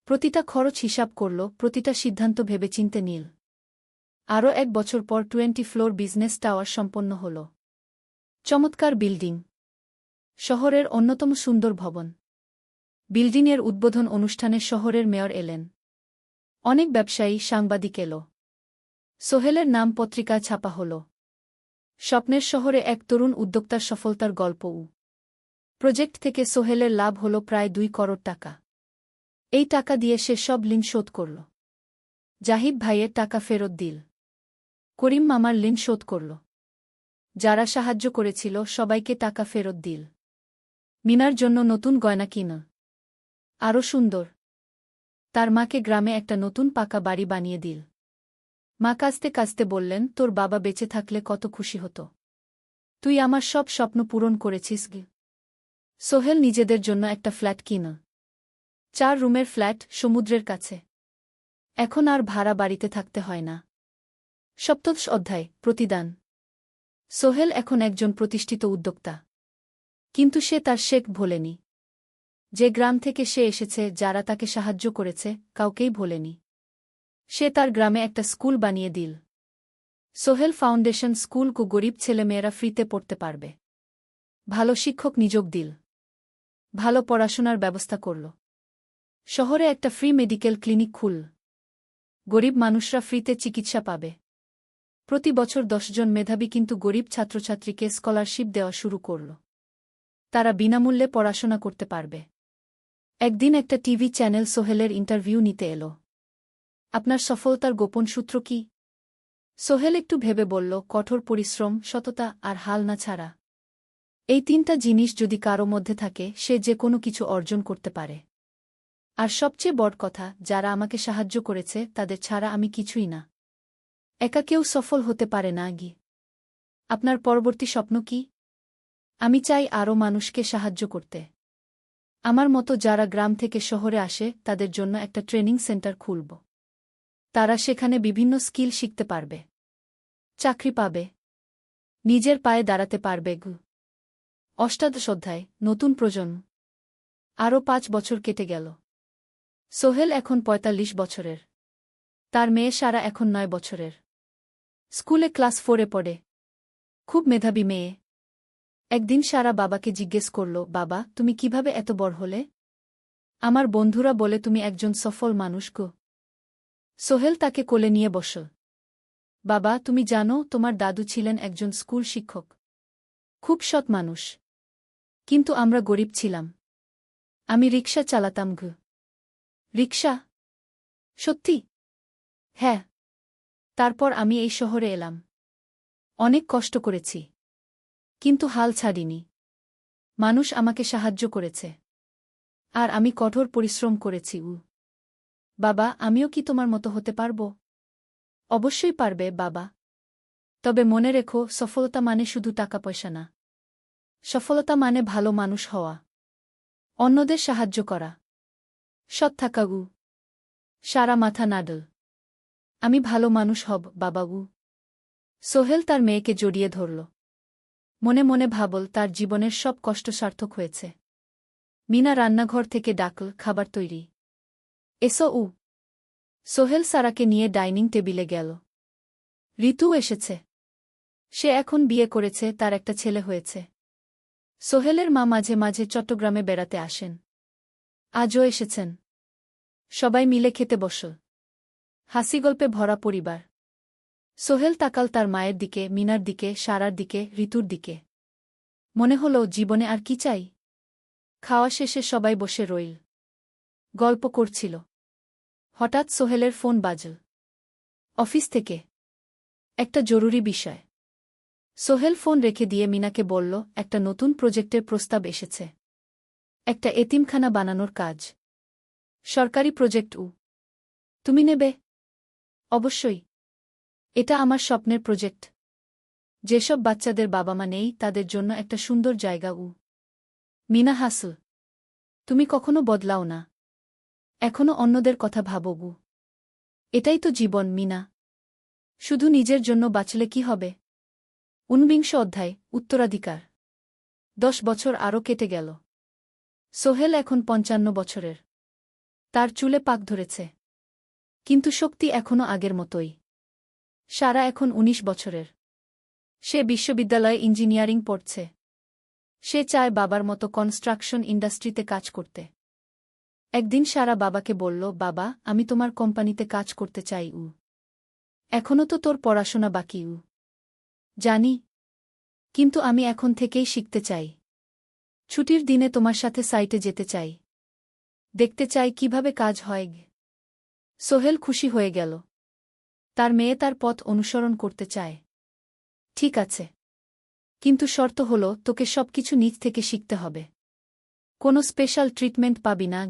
প্রতিটা খরচ হিসাব করল, প্রতিটা সিদ্ধান্ত ভেবেচিন্তে নিল। আরও ১ বছর পর 20 ফ্লোর বিজনেস টাওয়ার সম্পন্ন হল। চমৎকার বিল্ডিং, শহরের অন্যতম সুন্দর ভবন। বিল্ডিংয়ের উদ্বোধন অনুষ্ঠানে শহরের মেয়র এলেন। অনেক ব্যবসায়ী, সাংবাদিক এল। সোহেলের নাম পত্রিকায় ছাপা হল। স্বপ্নের শহরে এক তরুণ উদ্যোক্তার সফলতার গল্পও। প্রজেক্ট থেকে সোহেলের লাভ হল প্রায় ২ করোড় টাকা। এই টাকা দিয়ে সে সব ঋণ শোধ করল। জাহিদ ভাইয়ের টাকা ফেরত দিল। করিম মামার ঋণ শোধ করল। যারা সাহায্য করেছিল সবাইকে টাকা ফেরত দিল। মিনার জন্য নতুন গয়না কিনল, আরও সুন্দর। তার মাকে গ্রামে একটা নতুন পাকা বাড়ি বানিয়ে দিল। মা কাঁদতে কাঁদতে বললেন, তোর বাবা বেঁচে থাকলে কত খুশি হতো। তুই আমার সব স্বপ্ন পূরণ করেছিস গে। সোহেল নিজেদের জন্য একটা ফ্ল্যাট কিনল। ৪ রুমের ফ্ল্যাট, সমুদ্রের কাছে। এখন আর ভাড়া বাড়িতে থাকতে হয় না। সপ্তদশ অধ্যায় প্রতিদান। সোহেল এখন একজন প্রতিষ্ঠিত উদ্যোক্তা। কিন্তু সে তার শেখ ভোলেনি। যে গ্রাম থেকে সে এসেছে, যারা তাকে সাহায্য করেছে, কাউকেই ভোলেনি। সে তার গ্রামে একটা স্কুল বানিয়ে দিল। সোহেল ফাউন্ডেশন স্কুল কো গরিব ছেলেমেয়েরা ফ্রিতে পড়তে পারবে। ভালো শিক্ষক নিযোগ দিল। ভালো পড়াশোনার ব্যবস্থা করল। শহরে একটা ফ্রি মেডিকেল ক্লিনিক খুলল। গরিব মানুষরা ফ্রিতে চিকিৎসা পাবে। প্রতি বছর ১০ জন মেধাবী কিন্তু গরিব ছাত্রছাত্রীকে স্কলারশিপ দেওয়া শুরু করল। তারা বিনামূল্যে পড়াশোনা করতে পারবে। একদিন একটা টিভি চ্যানেল সোহেলের ইন্টারভিউ নিতে এল। আপনার সফলতার গোপন সূত্র কি? সোহেল একটু ভেবে বলল, কঠোর পরিশ্রম, সততা আর হাল না ছাড়া। এই ৩টা জিনিস যদি কারো মধ্যে থাকে, সে যে কোনো কিছু অর্জন করতে পারে। আর সবচেয়ে বড় কথা, যারা আমাকে সাহায্য করেছে তাদের ছাড়া আমি কিছুই না। একা কেউ সফল হতে পারে না গি। আপনার পরবর্তী স্বপ্ন কি? আমি চাই আরও মানুষকে সাহায্য করতে। আমার মতো যারা গ্রাম থেকে শহরে আসে তাদের জন্য একটা ট্রেনিং সেন্টার খুলব। তারা সেখানে বিভিন্ন স্কিল শিখতে পারবে, চাকরি পাবে, নিজের পায়ে দাঁড়াতে পারবে গু। অষ্টাদশ অধ্যায় নতুন প্রজন্ম। আরও ৫ বছর কেটে গেল। সোহেল এখন ৪৫ বছরের। তার মেয়ে সারা এখন ৯ বছরের। স্কুলে ক্লাস 4-এ পড়ে। খুব মেধাবী মেয়ে। একদিন সারা বাবাকে জিজ্ঞেস করল, বাবা, তুমি কিভাবে এত বড় হলে? আমার বন্ধুরা বলে তুমি একজন সফল মানুষ গো। সোহেল তাকে কোলে নিয়ে বসল। বাবা, তুমি জানো তোমার দাদু ছিলেন একজন স্কুল শিক্ষক। খুব সৎ মানুষ। কিন্তু আমরা গরিব ছিলাম। আমি রিকশা চালাতাম গো। রিকশা? সত্যি? হ্যাঁ। তারপর আমি এই শহরে এলাম। অনেক কষ্ট করেছি। কিন্তু হাল ছাড়িনি। মানুষ আমাকে সাহায্য করেছে। আর আমি কঠোর পরিশ্রম করেছি। বাবা, আমিও কি তোমার মতো হতে পারব? অবশ্যই পারবে বাবা। তবে মনে রেখো, সফলতা মানে শুধু টাকা পয়সা না। সফলতা মানে ভালো মানুষ হওয়া, অন্যদের সাহায্য করা, সৎ থাকা গু। সারা মাথা নাডল। আমি ভালো মানুষ হব বাবাগু। সোহেল তার মেয়েকে জড়িয়ে ধরল। মনে মনে ভাবল, তার জীবনের সব কষ্ট সার্থক হয়েছে। মিনা রান্নাঘর থেকে ডাকল, খাবার তৈরি। এসো। সোহেল সারাকে নিয়ে ডাইনিং টেবিলে গেল। ঋতু এসেছে। সে এখন বিয়ে করেছে, তার একটা ছেলে হয়েছে। সোহেলের মা মাঝে মাঝে চট্টগ্রামে বেড়াতে আসেন। আজও এসেছেন। সবাই মিলে খেতে বসল। হাসিগল্পে ভরা পরিবার। সোহেল তাকাল তার মায়ের দিকে, মিনার দিকে, সারার দিকে, ঋতুর দিকে। মনে হল জীবনে আর কি চাই। খাওয়া শেষে সবাই বসে রইল। গল্প করছিল। হঠাৎ সোহেলের ফোন বাজল। অফিস থেকে। একটা জরুরি বিষয়। সোহেল ফোন রেখে দিয়ে মিনাকে বলল, একটা নতুন প্রজেক্টের প্রস্তাব এসেছে। একটা এতিমখানা বানানোর কাজ। সরকারি প্রজেক্ট। তুমি নেবে? অবশ্যই। এটা আমার স্বপ্নের প্রজেক্ট। যেসব বাচ্চাদের বাবা মা নেই তাদের জন্য একটা সুন্দর জায়গা। মিনা হাসল। তুমি কখনো বদলাও না। এখনো অন্যদের কথা ভাবো। এটাই তো জীবন মিনা। শুধু নিজের জন্য বাঁচলে কি হবে? 49 অধ্যায়, উত্তরাধিকার। 10 বছর আরও কেটে গেল। সোহেল এখন 55 বছরের। তার চুলে পাক ধরেছে। কিন্তু শক্তি এখনও আগের মতোই। সারা এখন 19 বছরের। সে বিশ্ববিদ্যালয়ে ইঞ্জিনিয়ারিং পড়ছে। সে চায় বাবার মতো কনস্ট্রাকশন ইন্ডাস্ট্রিতে কাজ করতে। একদিন সারা বাবাকে বলল, বাবা, আমি তোমার কোম্পানিতে কাজ করতে চাই। এখনও তো তোর পড়াশোনা বাকি। জানি। কিন্তু আমি এখন থেকেই শিখতে চাই। ছুটির দিনে তোমার সাথে সাইটে যেতে চাই। দেখতে চাই কিভাবে কাজ হয়। সোহেল খুশি হয়ে গেল। তার মেয়ে তার পথ অনুসরণ করতে চায়। ঠিক আছে। কিন্তু শর্ত হল, তোকে সবকিছু নিজ থেকে শিখতে হবে। কোনো স্পেশাল ট্রিটমেন্ট পাবি না।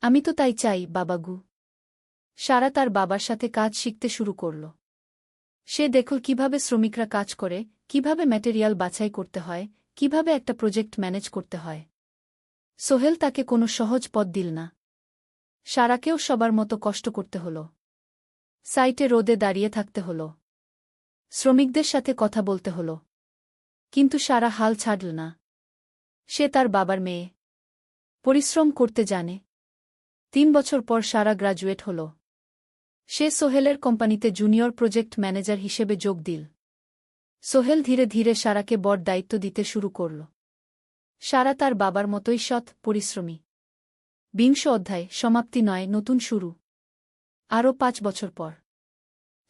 আমি তো তাই চাই, বাবাগু। সারা তার বাবার সাথে কাজ শিখতে শুরু করল। সে দেখল কিভাবে শ্রমিকরা কাজ করে, কিভাবে ম্যাটেরিয়াল বাছাই করতে হয়, কিভাবে একটা প্রজেক্ট ম্যানেজ করতে হয়। সোহেল তাকে কোনো সহজ পথ দিল না। সারাকেও সবার মতো কষ্ট করতে হল। সাইটে রোদে দাঁড়িয়ে থাকতে হল। শ্রমিকদের সাথে কথা বলতে হল। কিন্তু সারা হাল ছাড়ল না। সে তার বাবার মেয়ে। পরিশ্রম করতে জানে। 3 বছর পর সারা গ্রাজুয়েট হল। সে সোহেলের কোম্পানিতে জুনিয়র প্রজেক্ট ম্যানেজার হিসেবে যোগ দিল। সোহেল ধীরে ধীরে সারাকে বড় দায়িত্ব দিতে শুরু করল। সারা তার বাবার মতোই সৎ, পরিশ্রমী। 20 অধ্যায়, সমাপ্তি নয়, নতুন শুরু। আরও 5 বছর পর।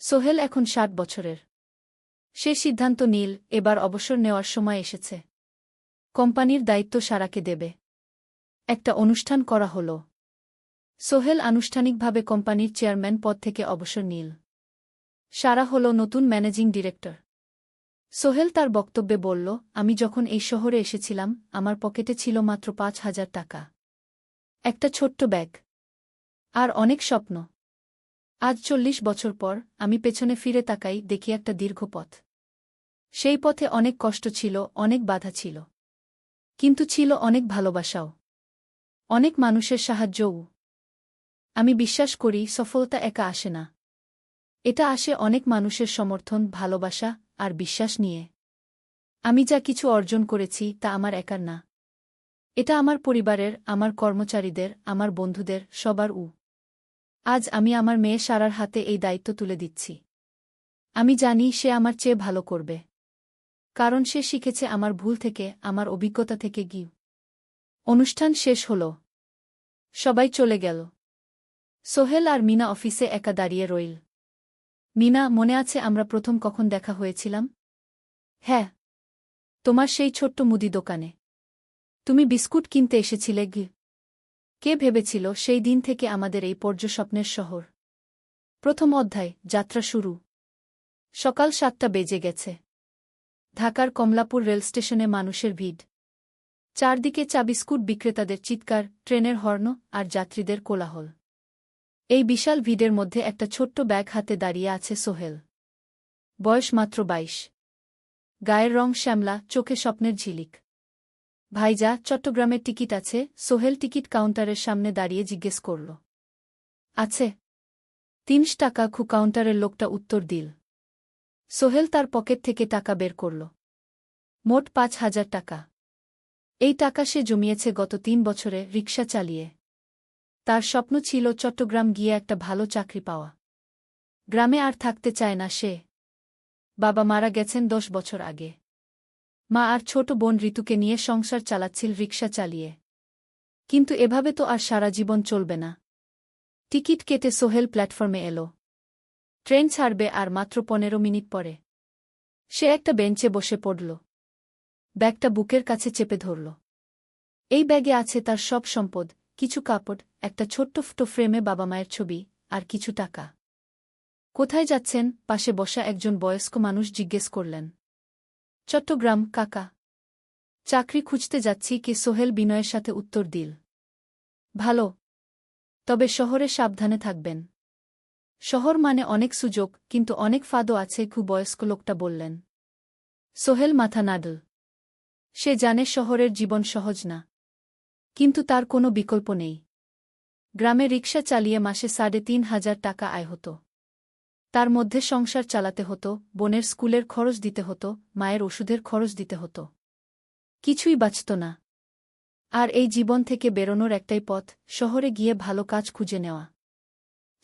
সোহেল এখন 60 বছরের। সে সিদ্ধান্ত নিল, এবার অবসর নেওয়ার সময় এসেছে। কোম্পানির দায়িত্ব সারাকে দেবে। একটা অনুষ্ঠান করা হল। সোহেল আনুষ্ঠানিকভাবে কোম্পানির চেয়ারম্যান পদ থেকে অবসর নিল। সারা হল নতুন ম্যানেজিং ডিরেক্টর। সোহেল তার বক্তব্যে বলল, আমি যখন এই শহরে এসেছিলাম আমার পকেটে ছিল মাত্র 5,000 টাকা। একটা ছোট্ট ব্যাগ। আর অনেক স্বপ্ন। আজ 40 বছর পর আমি পেছনে ফিরে তাকাই, দেখি একটা দীর্ঘ পথ। সেই পথে অনেক কষ্ট ছিল, অনেক বাধা ছিল। কিন্তু ছিল অনেক ভালোবাসাও। অনেক মানুষের সাহায্যও। আমি বিশ্বাস করি সফলতা একা আসে না। এটা আসে অনেক মানুষের সমর্থন, ভালোবাসা আর বিশ্বাস নিয়ে। আমি যা কিছু অর্জন করেছি তা আমার একার না। এটা আমার পরিবারের, আমার কর্মচারীদের, আমার বন্ধুদের, সবার। আজ আমি আমার মেয়ে সারার হাতে এই দায়িত্ব তুলে দিচ্ছি। আমি জানি সে আমার চেয়ে ভালো করবে। কারণ সে শিখেছে আমার ভুল থেকে, আমার অভিজ্ঞতা থেকে। অনুষ্ঠান শেষ হল। সবাই চলে গেল। সোহেল আর মিনা অফিসে একা দাঁড়িয়ে রইল। মিনা, মনে আছে আমরা প্রথম কখন দেখা হয়েছিলাম? হ্যাঁ। তোমার সেই ছোট্ট মুদি দোকানে। তুমি বিস্কুট কিনতে এসেছিলে। কে ভেবেছিল সেই দিন থেকে আমাদের এই পর্যস্বপ্নের শহর। প্রথম অধ্যায়, যাত্রা শুরু। সকাল 7টা বেজে গেছে। ঢাকার কমলাপুর রেলস্টেশনে মানুষের ভিড়। চারদিকে চা বিস্কুট বিক্রেতাদের চিৎকার, ট্রেনের হর্ন আর যাত্রীদের কোলাহল। এই বিশাল ভিড়ের মধ্যে একটা ছোট্ট ব্যাগ হাতে দাঁড়িয়ে আছে সোহেল। বয়স মাত্র 22। গায়ের রং শ্যামলা, চোখে স্বপ্নের ঝিলিক। ভাইজা, চট্টগ্রামের টিকিট আছে? সোহেল টিকিট কাউন্টারের সামনে দাঁড়িয়ে জিজ্ঞেস করল। আছে। 3 টাকা। কাউন্টারের লোকটা উত্তর দিল। সোহেল তার পকেট থেকে টাকা বের করল। মোট 5,000 টাকা। এই টাকা সে জমিয়েছে গত 3 বছরে রিকশা চালিয়ে। তার স্বপ্ন ছিল চট্টগ্রাম গিয়ে একটা ভালো চাকরি পাওয়া। গ্রামে আর থাকতে চায় না সে। বাবা মারা গেছেন 10 বছর আগে। মা আর ছোট বোন ঋতুকে নিয়ে সংসার চালাচ্ছিল রিকশা চালিয়ে। কিন্তু এভাবে তো আর সারা জীবন চলবে না। টিকিট কেটে সোহেল প্ল্যাটফর্মে এলো। ট্রেন ছাড়বে আর মাত্র 15 মিনিট পরে। সে একটা বেঞ্চে বসে পড়ল। ব্যাগটা বুকের কাছে চেপে ধরল। এই ব্যাগে আছে তার সব সম্পদ, কিছু কাপড়, একটা ছোট্ট ফটো ফ্রেমে বাবা মায়ের ছবি, আর কিছু টাকা। কোথায় যাচ্ছেন? পাশে বসা একজন বয়স্ক মানুষ জিজ্ঞেস করলেন। চট্টগ্রাম, কাকা। চাকরি খুঁজতে যাচ্ছি কি? সোহেল বিনয়ের সাথে উত্তর দিল। ভালো। তবে শহরে সাবধানে থাকবেন। শহর মানে অনেক সুযোগ, কিন্তু অনেক ফাঁদও আছে, বয়স্ক লোকটা বললেন। সোহেল মাথা নাড়ল। সে জানে শহরের জীবন সহজ না। কিন্তু তার কোনো বিকল্প নেই। গ্রামে রিকশা চালিয়ে মাসে ৩,৫০০ টাকা আয় হতো। তার মধ্যে সংসার চালাতে হতো, বোনের স্কুলের খরচ দিতে হতো, মায়ের ওষুধের খরচ দিতে হতো। কিছুই বাঁচত না। আর এই জীবন থেকে বেরোনোর একটাই পথ, শহরে গিয়ে ভালো কাজ খুঁজে নেওয়া।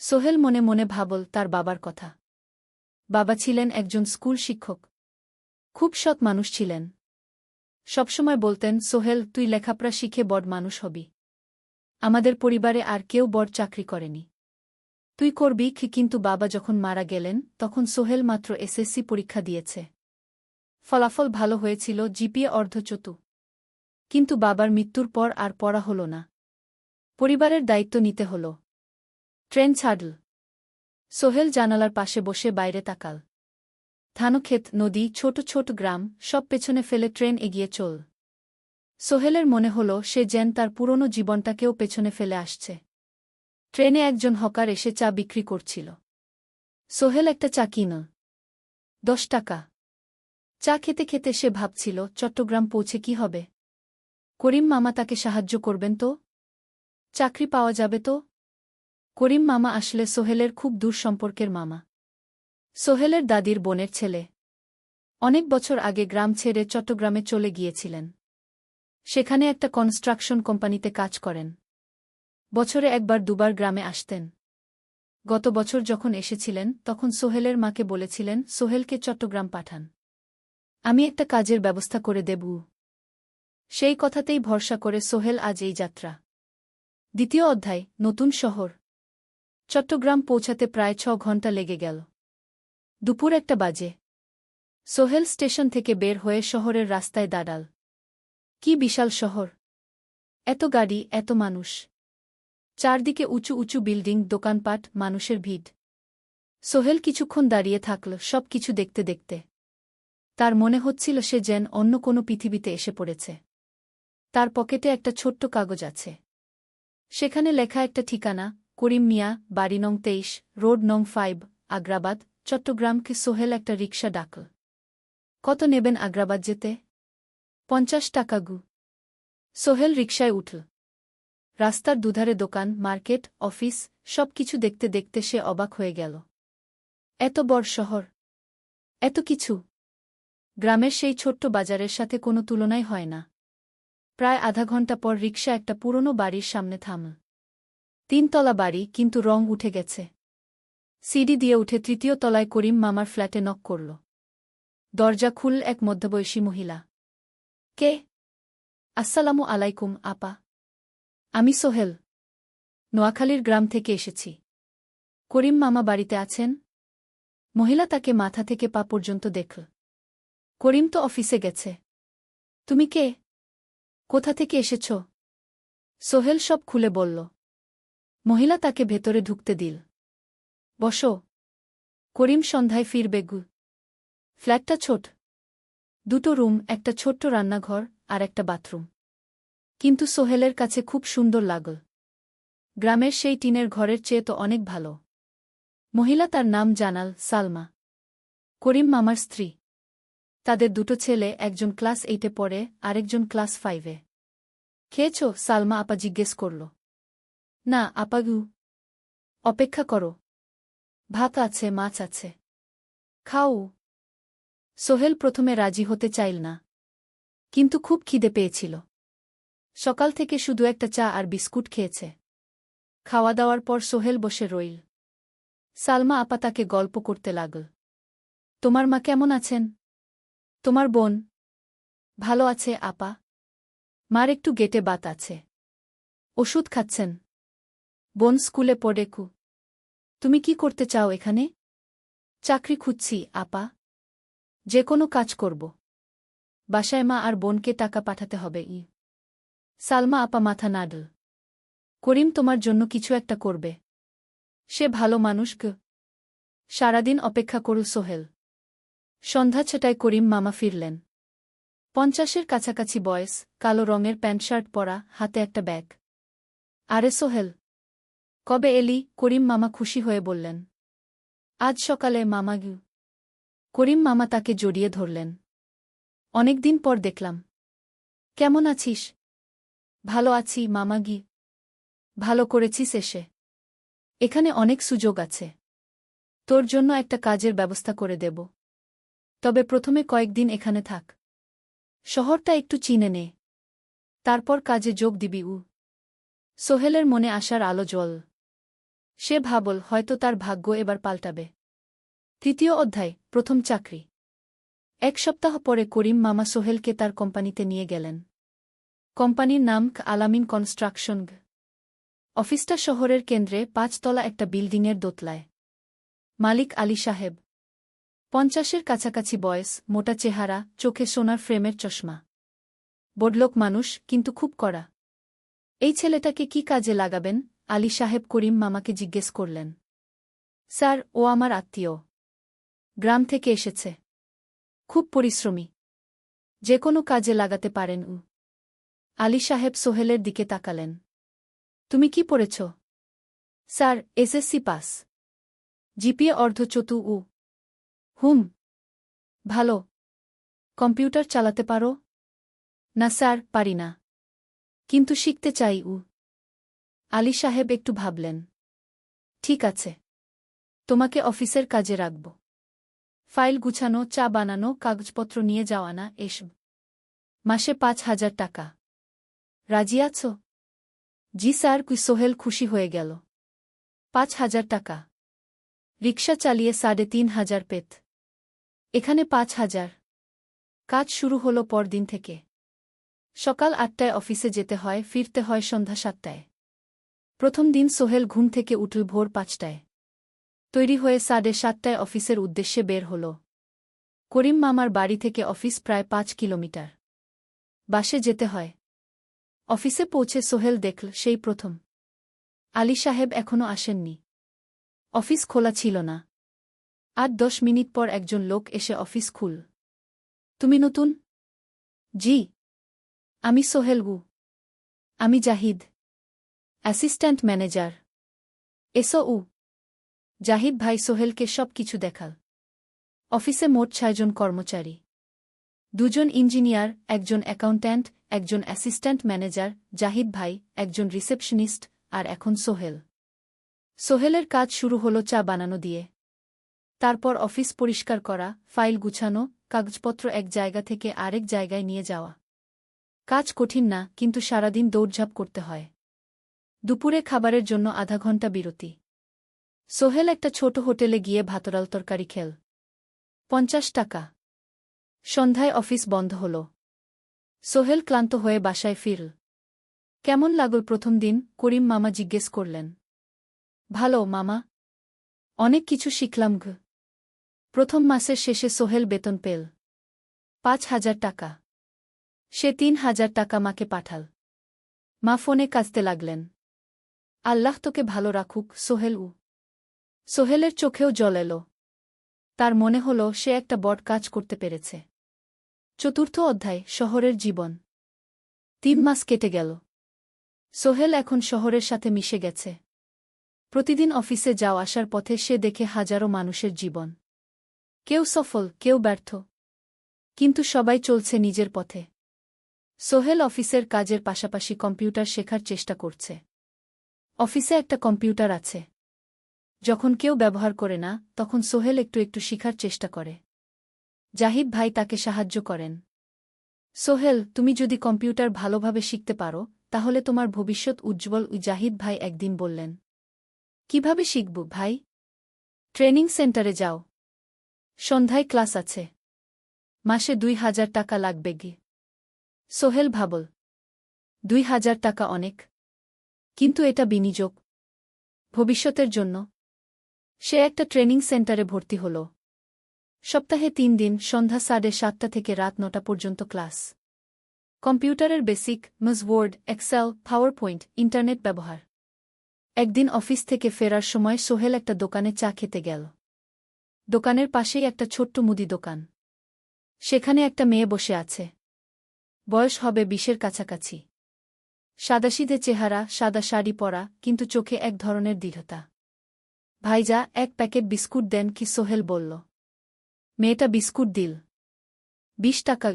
সোহেল মনে মনে ভাবল তার বাবার কথা। বাবা ছিলেন একজন স্কুল শিক্ষক। খুব সৎ মানুষ ছিলেন। সবসময় বলতেন, সোহেল, তুই লেখাপড়া শিখে বড় মানুষ হবি। আমাদের পরিবারে আর কেউ বড় চাকরি করেনি। তুই করবি। কিন্তু বাবা যখন মারা গেলেন তখন সোহেল মাত্র এসএসসি পরীক্ষা দিয়েছে। ফলাফল ভালো হয়েছিল, জিপিএ অর্ধচতু। কিন্তু বাবার মৃত্যুর পর আর পড়া হল না। পরিবারের দায়িত্ব নিতে হল। ট্রেন ছাড়ল। সোহেল জানালার পাশে বসে বাইরে তাকাল। ধানক্ষেত, নদী, ছোট ছোট গ্রাম, সব পেছনে ফেলে ট্রেন এগিয়ে চল। সোহেলের মনে হল সে যেন তার পুরনো জীবনটাকেও পেছনে ফেলে আসছে। ট্রেনে একজন হকার এসে চা বিক্রি করছিল। সোহেল একটা চা কিনল। 10 টাকা। চা খেতে খেতে সে ভাবছিল, চট্টগ্রাম পৌঁছে কি হবে? করিম মামা তাকে সাহায্য করবেন তো? চাকরি পাওয়া যাবে তো? করিম মামা আসলে সোহেলের খুব দূর সম্পর্কের মামা। সোহেলের দাদির বোনের ছেলে। অনেক বছর আগে গ্রাম ছেড়ে চট্টগ্রামে চলে গিয়েছিলেন। সেখানে একটা কনস্ট্রাকশন কোম্পানিতে কাজ করেন। বছরে একবার দুবার গ্রামে আসতেন। গত বছর যখন এসেছিলেন তখন সোহেলের মাকে বলেছিলেন সোহেলকে চট্টগ্রাম পাঠান। আমি একটা কাজের ব্যবস্থা করে দেব। সেই কথাতেই ভরসা করে সোহেল আজ এই যাত্রা। দ্বিতীয় অধ্যায়, নতুন শহর। চট্টগ্রাম পৌঁছাতে প্রায় 6 ঘণ্টা লেগে গেল। দুপুর 1টা বাজে। সোহেল স্টেশন থেকে বের হয়ে শহরের রাস্তায় দাঁড়াল। কি বিশাল শহর! এত গাড়ি, এত মানুষ। চারদিকে উঁচু উঁচু বিল্ডিং, দোকানপাট, মানুষের ভিড়। সোহেল কিছুক্ষণ দাঁড়িয়ে থাকল সব কিছু দেখতে দেখতে। তার মনে হচ্ছিল সে যেন অন্য কোনো পৃথিবীতে এসে পড়েছে। তার পকেটে একটা ছোট্ট কাগজ আছে। সেখানে লেখা একটা ঠিকানা, করিম মিয়া, বাড়ি নং 23, রোড নং 5, আগ্রাবাদ, চট্টগ্রামকে। সোহেল একটা রিকশা ডাকল। কত নেবেন আগ্রাবাদ যেতে? 50 টাকা গু। সোহেল রিকশায় উঠল। রাস্তার দুধারে দোকান, মার্কেট, অফিস, সব কিছু দেখতে দেখতে সে অবাক হয়ে গেল। এত বড় শহর, এত কিছু! গ্রামের সেই ছোট্ট বাজারের সাথে কোনো তুলনাই হয় না। প্রায় আধা ঘণ্টা পর রিকশা একটা পুরনো বাড়ির সামনে থামল। 3 তলা বাড়ি, কিন্তু রং উঠে গেছে। সিঁড়ি দিয়ে উঠে 3য় তলায় করিম মামার ফ্ল্যাটে নক করল। দরজা খুলল এক মধ্যবয়সী মহিলা। কে? আসসালামু আলাইকুম, আপা। আমি সোহেল। নোয়াখালীর গ্রাম থেকে এসেছি। করিম মামা বাড়িতে আছেন? মহিলা তাকে মাথা থেকে পা পর্যন্ত দেখল। করিম তো অফিসে গেছে। তুমি কে? কোথা থেকে এসেছ? সোহেল সব খুলে বলল। মহিলা তাকে ভেতরে ঢুকতে দিল। বসো। করিম সন্ধ্যায় ফিরবে গু। ফ্ল্যাটটা ছোট। 2টো রুম, একটা ছোট্ট রান্নাঘর, আর একটা বাথরুম। কিন্তু সোহেলের কাছে খুব সুন্দর লাগল। গ্রামের সেই টিনের ঘরের চেয়ে তো অনেক ভালো। মহিলা তার নাম জানাল, সালমা। করিম মামার স্ত্রী। তাদের 2টো ছেলে, একজন ক্লাস 8-এ পড়ে, আরেকজন ক্লাস 5-এ। খেয়েছ? সালমা আপা জিজ্ঞেস করল। না আপা গু। অপেক্ষা করো। ভাত আছে, মাছ আছে। খাও। সোহেল প্রথমে রাজি হতে চাইল না। কিন্তু খুব খিদে পেয়েছিল। সকাল থেকে শুধু একটা চা আর বিস্কুট খেয়েছে। খাওয়া দাওয়ার পর সোহেল বসে রইল। সালমা আপা তাকে গল্প করতে লাগল। তোমার মা কেমন আছেন? তোমার বোন? ভালো আছে আপা। মার একটু গেটে বাত আছে। ওষুধ খাচ্ছেন। বোন স্কুলে পড়ে কু। তুমি কি করতে চাও এখানে? চাকরি খুঁজছি আপা। যে কোনো কাজ করব। বাসায় মা আর বোনকে টাকা পাঠাতে হবে। সালমা আপা মাথা নাড়ল। করিম তোমার জন্য কিছু একটা করবে। সে ভালো মানুষ গ। সারাদিন অপেক্ষা করু সোহেল। সন্ধ্যা ছটায় করিম মামা ফিরলেন। 50-এর কাছাকাছি বয়স, কালো রঙের প্যান্ট শার্ট পরা, হাতে একটা ব্যাগ। আরে সোহেল, কবে এলি? করিম মামা খুশি হয়ে বললেন। আজ সকালে মামা গু। করিম মামা তাকে জড়িয়ে ধরলেন। অনেকদিন পর দেখলাম। কেমন আছিস? ভালো আছি মামা গি। ভালো করেছিস এসে। এখানে অনেক সুযোগ আছে। তোর জন্য একটা কাজের ব্যবস্থা করে দেব। তবে প্রথমে কয়েকদিন এখানে থাক। শহরটা একটু চিনে নে। তারপর কাজে যোগ দিবি। সোহেলের মনে আসার আলো জ্বল। সে ভাবল হয়তো তার ভাগ্য এবার পাল্টাবে। 3য় অধ্যায়, প্রথম চাকরি। 1 সপ্তাহ পরে করিম মামা সোহেলকে তার কোম্পানিতে নিয়ে গেলেন। কোম্পানির নাম আলামিন কনস্ট্রাকশন। অফিসটা শহরের কেন্দ্রে 5 তলা একটা বিল্ডিংয়ের দোতলায়। মালিক আলী সাহেব। 50-এর কাছাকাছি বয়স, মোটা চেহারা, চোখে সোনার ফ্রেমের চশমা। বড়লোক মানুষ, কিন্তু খুব কড়া। এই ছেলেটাকে কি কাজে লাগাবেন? আলী সাহেব করিম মামাকে জিজ্ঞেস করলেন। স্যার, ও আমার আত্মীয়। গ্রাম থেকে এসেছে। খুব পরিশ্রমী। যে কোনো কাজে লাগাতে পারেন। আলী সাহেব সোহেলের দিকে তাকালেন। তুমি কি পড়েছ? Sir, SSC pass. জিপিএ অর্ধচতু। হুম। ভালো। কম্পিউটার চালাতে পারো? না স্যার, পারি না। কিন্তু শিখতে চাই। আলী সাহেব একটু ভাবলেন। ঠিক আছে। তোমাকে অফিসের কাজে রাখব। ফাইল গুছানো, চা বানানো, কাগজপত্র নিয়ে যাওয়া না, এসব। মাসে 5,000 টাকা। রাজি আছো? জি স্যার। সোহেল খুশি হয়ে গেল। 5,000 টাকা। রিকশা চালিয়ে 3,500 পেত। এখানে 5,000। কাজ শুরু হলো পরদিন থেকে। সকাল 8টায় অফিসে যেতে হয়, ফিরতে হয় সন্ধ্যা 7টায়। প্রথম দিন সোহেল ঘুম থেকে উঠল ভোর 5টায়। তৈরি হয়ে 7:30টায় অফিসের উদ্দেশ্যে বের হল। করিম মামার বাড়ি থেকে অফিস প্রায় 5 কিলোমিটার। বাসে যেতে হয়। অফিসে পৌঁছে সোহেল দেখল সেই প্রথম আলী সাহেব এখনও আসেননি। অফিস খোলা ছিল না। 8-10 মিনিট পর একজন লোক এসে অফিস খুল। তুমি নতুন? জি। আমি সোহেল। আমি জাহিদ, অ্যাসিস্ট্যান্ট ম্যানেজার। এসো। জাহিদ ভাই সোহেলকে সব কিছু দেখাল। অফিসে মোট 6 জন কর্মচারী। 2 জন ইঞ্জিনিয়ার, একজন অ্যাকাউন্ট্যান্ট, একজন অ্যাসিস্ট্যান্ট ম্যানেজার, জাহিদ ভাই, একজন রিসেপশনিস্ট, আর এখন সোহেল। সোহেলের কাজ শুরু হলো চা বানানো দিয়ে। তারপর অফিস পরিষ্কার করা, ফাইল গুছানো, কাগজপত্র এক জায়গা থেকে আরেক জায়গায় নিয়ে যাওয়া। কাজ কঠিন না, কিন্তু সারাদিন দৌড়ঝাঁপ করতে হয়। দুপুরে খাবারের জন্য আধা ঘন্টা বিরতি। সোহেল একটা ছোট হোটেলে গিয়ে ভাতডাল তরকারি খেল। 50 টাকা। সন্ধ্যায় অফিস বন্ধ হল। সোহেল ক্লান্ত হয়ে বাসায় ফিরল। কেমন লাগল প্রথম দিন? করিম মামা জিজ্ঞেস করলেন। ভালো মামা। অনেক কিছু শিখলাম। প্রথম মাসের শেষে সোহেল বেতন পেল 5,000 টাকা। সে 3,000 টাকা মাকে পাঠাল। মা ফোনে কাঁদতে লাগলেন। আল্লাহ তোকে ভালো রাখুক সোহেল। সোহেলের চোখেও জল এলো। তার মনে হল সে একটা বড় কাজ করতে পেরেছে। 4র্থ অধ্যায়, শহরের জীবন। 3 মাস কেটে গেল। সোহেল এখন শহরের সাথে মিশে গেছে। প্রতিদিন অফিসে যাওয়া আসার পথে সে দেখে হাজারো মানুষের জীবন। কেউ সফল, কেউ ব্যর্থ। কিন্তু সবাই চলছে নিজের পথে। সোহেল অফিসের কাজের পাশাপাশি কম্পিউটার শেখার চেষ্টা করছে। অফিসে একটা কম্পিউটার আছে। যখন কেউ ব্যবহার করে না, তখন সোহেল একটু একটু শিখার চেষ্টা করে। জাহিদ ভাই তাকে সাহায্য করেন। সোহেল, তুমি যদি কম্পিউটার ভালোভাবে শিখতে পারো, তাহলে তোমার ভবিষ্যৎ উজ্জ্বল। জাহিদ ভাই একদিন বললেন। কিভাবে শিখব ভাই? ট্রেনিং সেন্টারে যাও। সন্ধ্যায় ক্লাস আছে। মাসে 2,000 টাকা লাগবে। সোহেল ভাবল, ২,০০০ টাকা অনেক, কিন্তু এটা বিনিয়োগ, ভবিষ্যতের জন্য। সে একটা ট্রেনিং সেন্টারে ভর্তি হল। সপ্তাহে ৩ দিন, সন্ধ্যা ৭:৩০ থেকে রাত ৯টা পর্যন্ত ক্লাস। কম্পিউটারের basic, Word, Excel, PowerPoint, internet ব্যবহার। একদিন অফিস থেকে ফেরার সময় সোহেল একটা দোকানে চা খেতে গেল। দোকানের পাশেই একটা ছোট্ট মুদি দোকান। সেখানে একটা মেয়ে বসে আছে। বয়স হবে ২০-এর কাছাকাছি। সাদাসিধে চেহারা, সাদা শাড়ি পরা, কিন্তু চোখে এক ধরনের দৃঢ়তা। ভাইজা, এক প্যাকেট বিস্কুট দেন কি? সোহেল বলল। মেয়েটা বিস্কুট দিল। ২০ টাকা।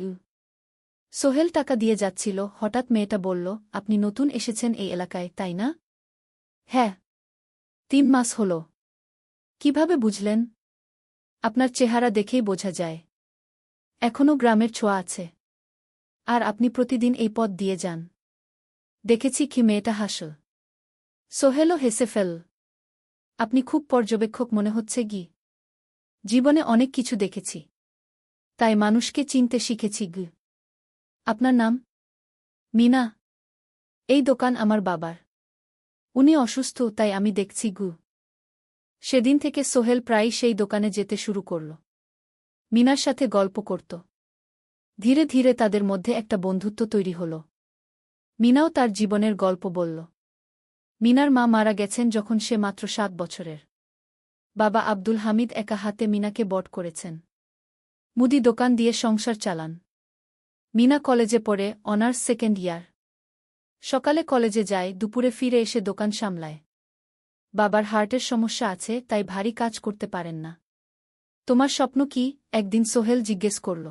সোহেল টাকা দিয়ে যাচ্ছিল, হঠাৎ মেয়েটা বলল, আপনি নতুন এসেছেন এই এলাকায়, তাই না? হ্যাঁ। ৩ মাস হল। কিভাবে বুঝলেন? আপনার চেহারা দেখেই বোঝা যায়। এখনও গ্রামের ছোঁয়া আছে। আর আপনি প্রতিদিন এই পথ দিয়ে যান। দেখেছি কি? মেয়েটা হাসল। সোহেলও হেসে ফেল। আপনি খুব পর্যবেক্ষক মনে হচ্ছে গি। জীবনে অনেক কিছু দেখেছি। তাই মানুষকে চিনতে শিখেছি গি। আপনার নাম? মিনা। এই দোকান আমার বাবার। উনি অসুস্থ, তাই আমি দেখছি গু। সেদিন থেকে সোহেল প্রায়ই সেই দোকানে যেতে শুরু করল। মিনার সাথে গল্প করত। ধীরে ধীরে তাদের মধ্যে একটা বন্ধুত্ব তৈরি হল। মিনাও তার জীবনের গল্প বলল। মিনার মা মারা গেছেন যখন সে মাত্র ৭ বছরের। বাবা আব্দুল হামিদ একা হাতে মিনাকে বড় করেছেন। মুদি দোকান দিয়ে সংসার চালান। মিনা কলেজে পড়ে, অনার্স সেকেন্ড ইয়ার। সকালে কলেজে যায়, দুপুরে ফিরে এসে দোকান সামলায়। বাবার হার্টের সমস্যা আছে, তাই ভারী কাজ করতে পারেন না। তোমার স্বপ্ন কি? একদিন সোহেল জিজ্ঞেস করল।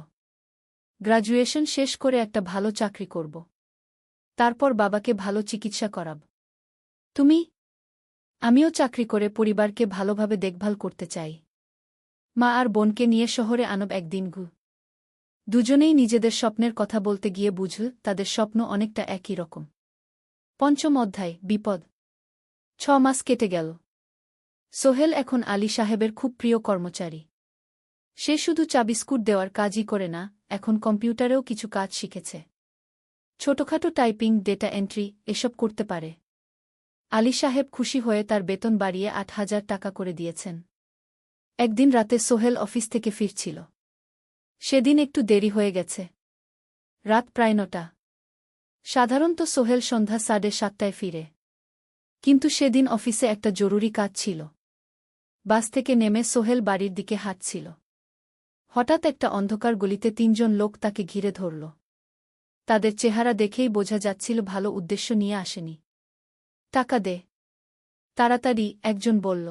গ্র্যাজুয়েশন শেষ করে একটা ভালো চাকরি করব। তারপর বাবাকে ভালো চিকিৎসা করাব। তুমি? আমিও চাকরি করে পরিবারকে ভালোভাবে দেখভাল করতে চাই। মা আর বোনকে নিয়ে শহরে আনব একদিন গু। দুজনেই নিজেদের স্বপ্নের কথা বলতে গিয়ে বুঝল তাদের স্বপ্ন অনেকটা একই রকম। ৫ম অধ্যায়, বিপদ। ৬ মাস কেটে গেল। সোহেল এখন আলী সাহেবের খুব প্রিয় কর্মচারী। সে শুধু চা বিস্কুট দেওয়ার কাজই করে না, এখন কম্পিউটারেও কিছু কাজ শিখেছে। ছোটখাটো টাইপিং, ডেটা এন্ট্রি এসব করতে পারে। আলী সাহেব খুশি হয়ে তার বেতন বাড়িয়ে ৮,০০০ টাকা করে দিয়েছেন। একদিন রাতে সোহেল অফিস থেকে ফিরছিল। সেদিন একটু দেরি হয়ে গেছে। রাত প্রায় ৯টা। সাধারণত সোহেল সন্ধ্যা ৭:৩০টায় ফিরে। কিন্তু সেদিন অফিসে একটা জরুরি কাজ ছিল। বাস থেকে নেমে সোহেল বাড়ির দিকে হাঁটছিল। হঠাৎ একটা অন্ধকার গলিতে ৩ জন লোক তাকে ঘিরে ধরল। তাদের চেহারা দেখেই বোঝা যাচ্ছিল ভালো উদ্দেশ্য নিয়ে আসেনি। টাকা দে তাড়াতাড়ি, একজন বলল।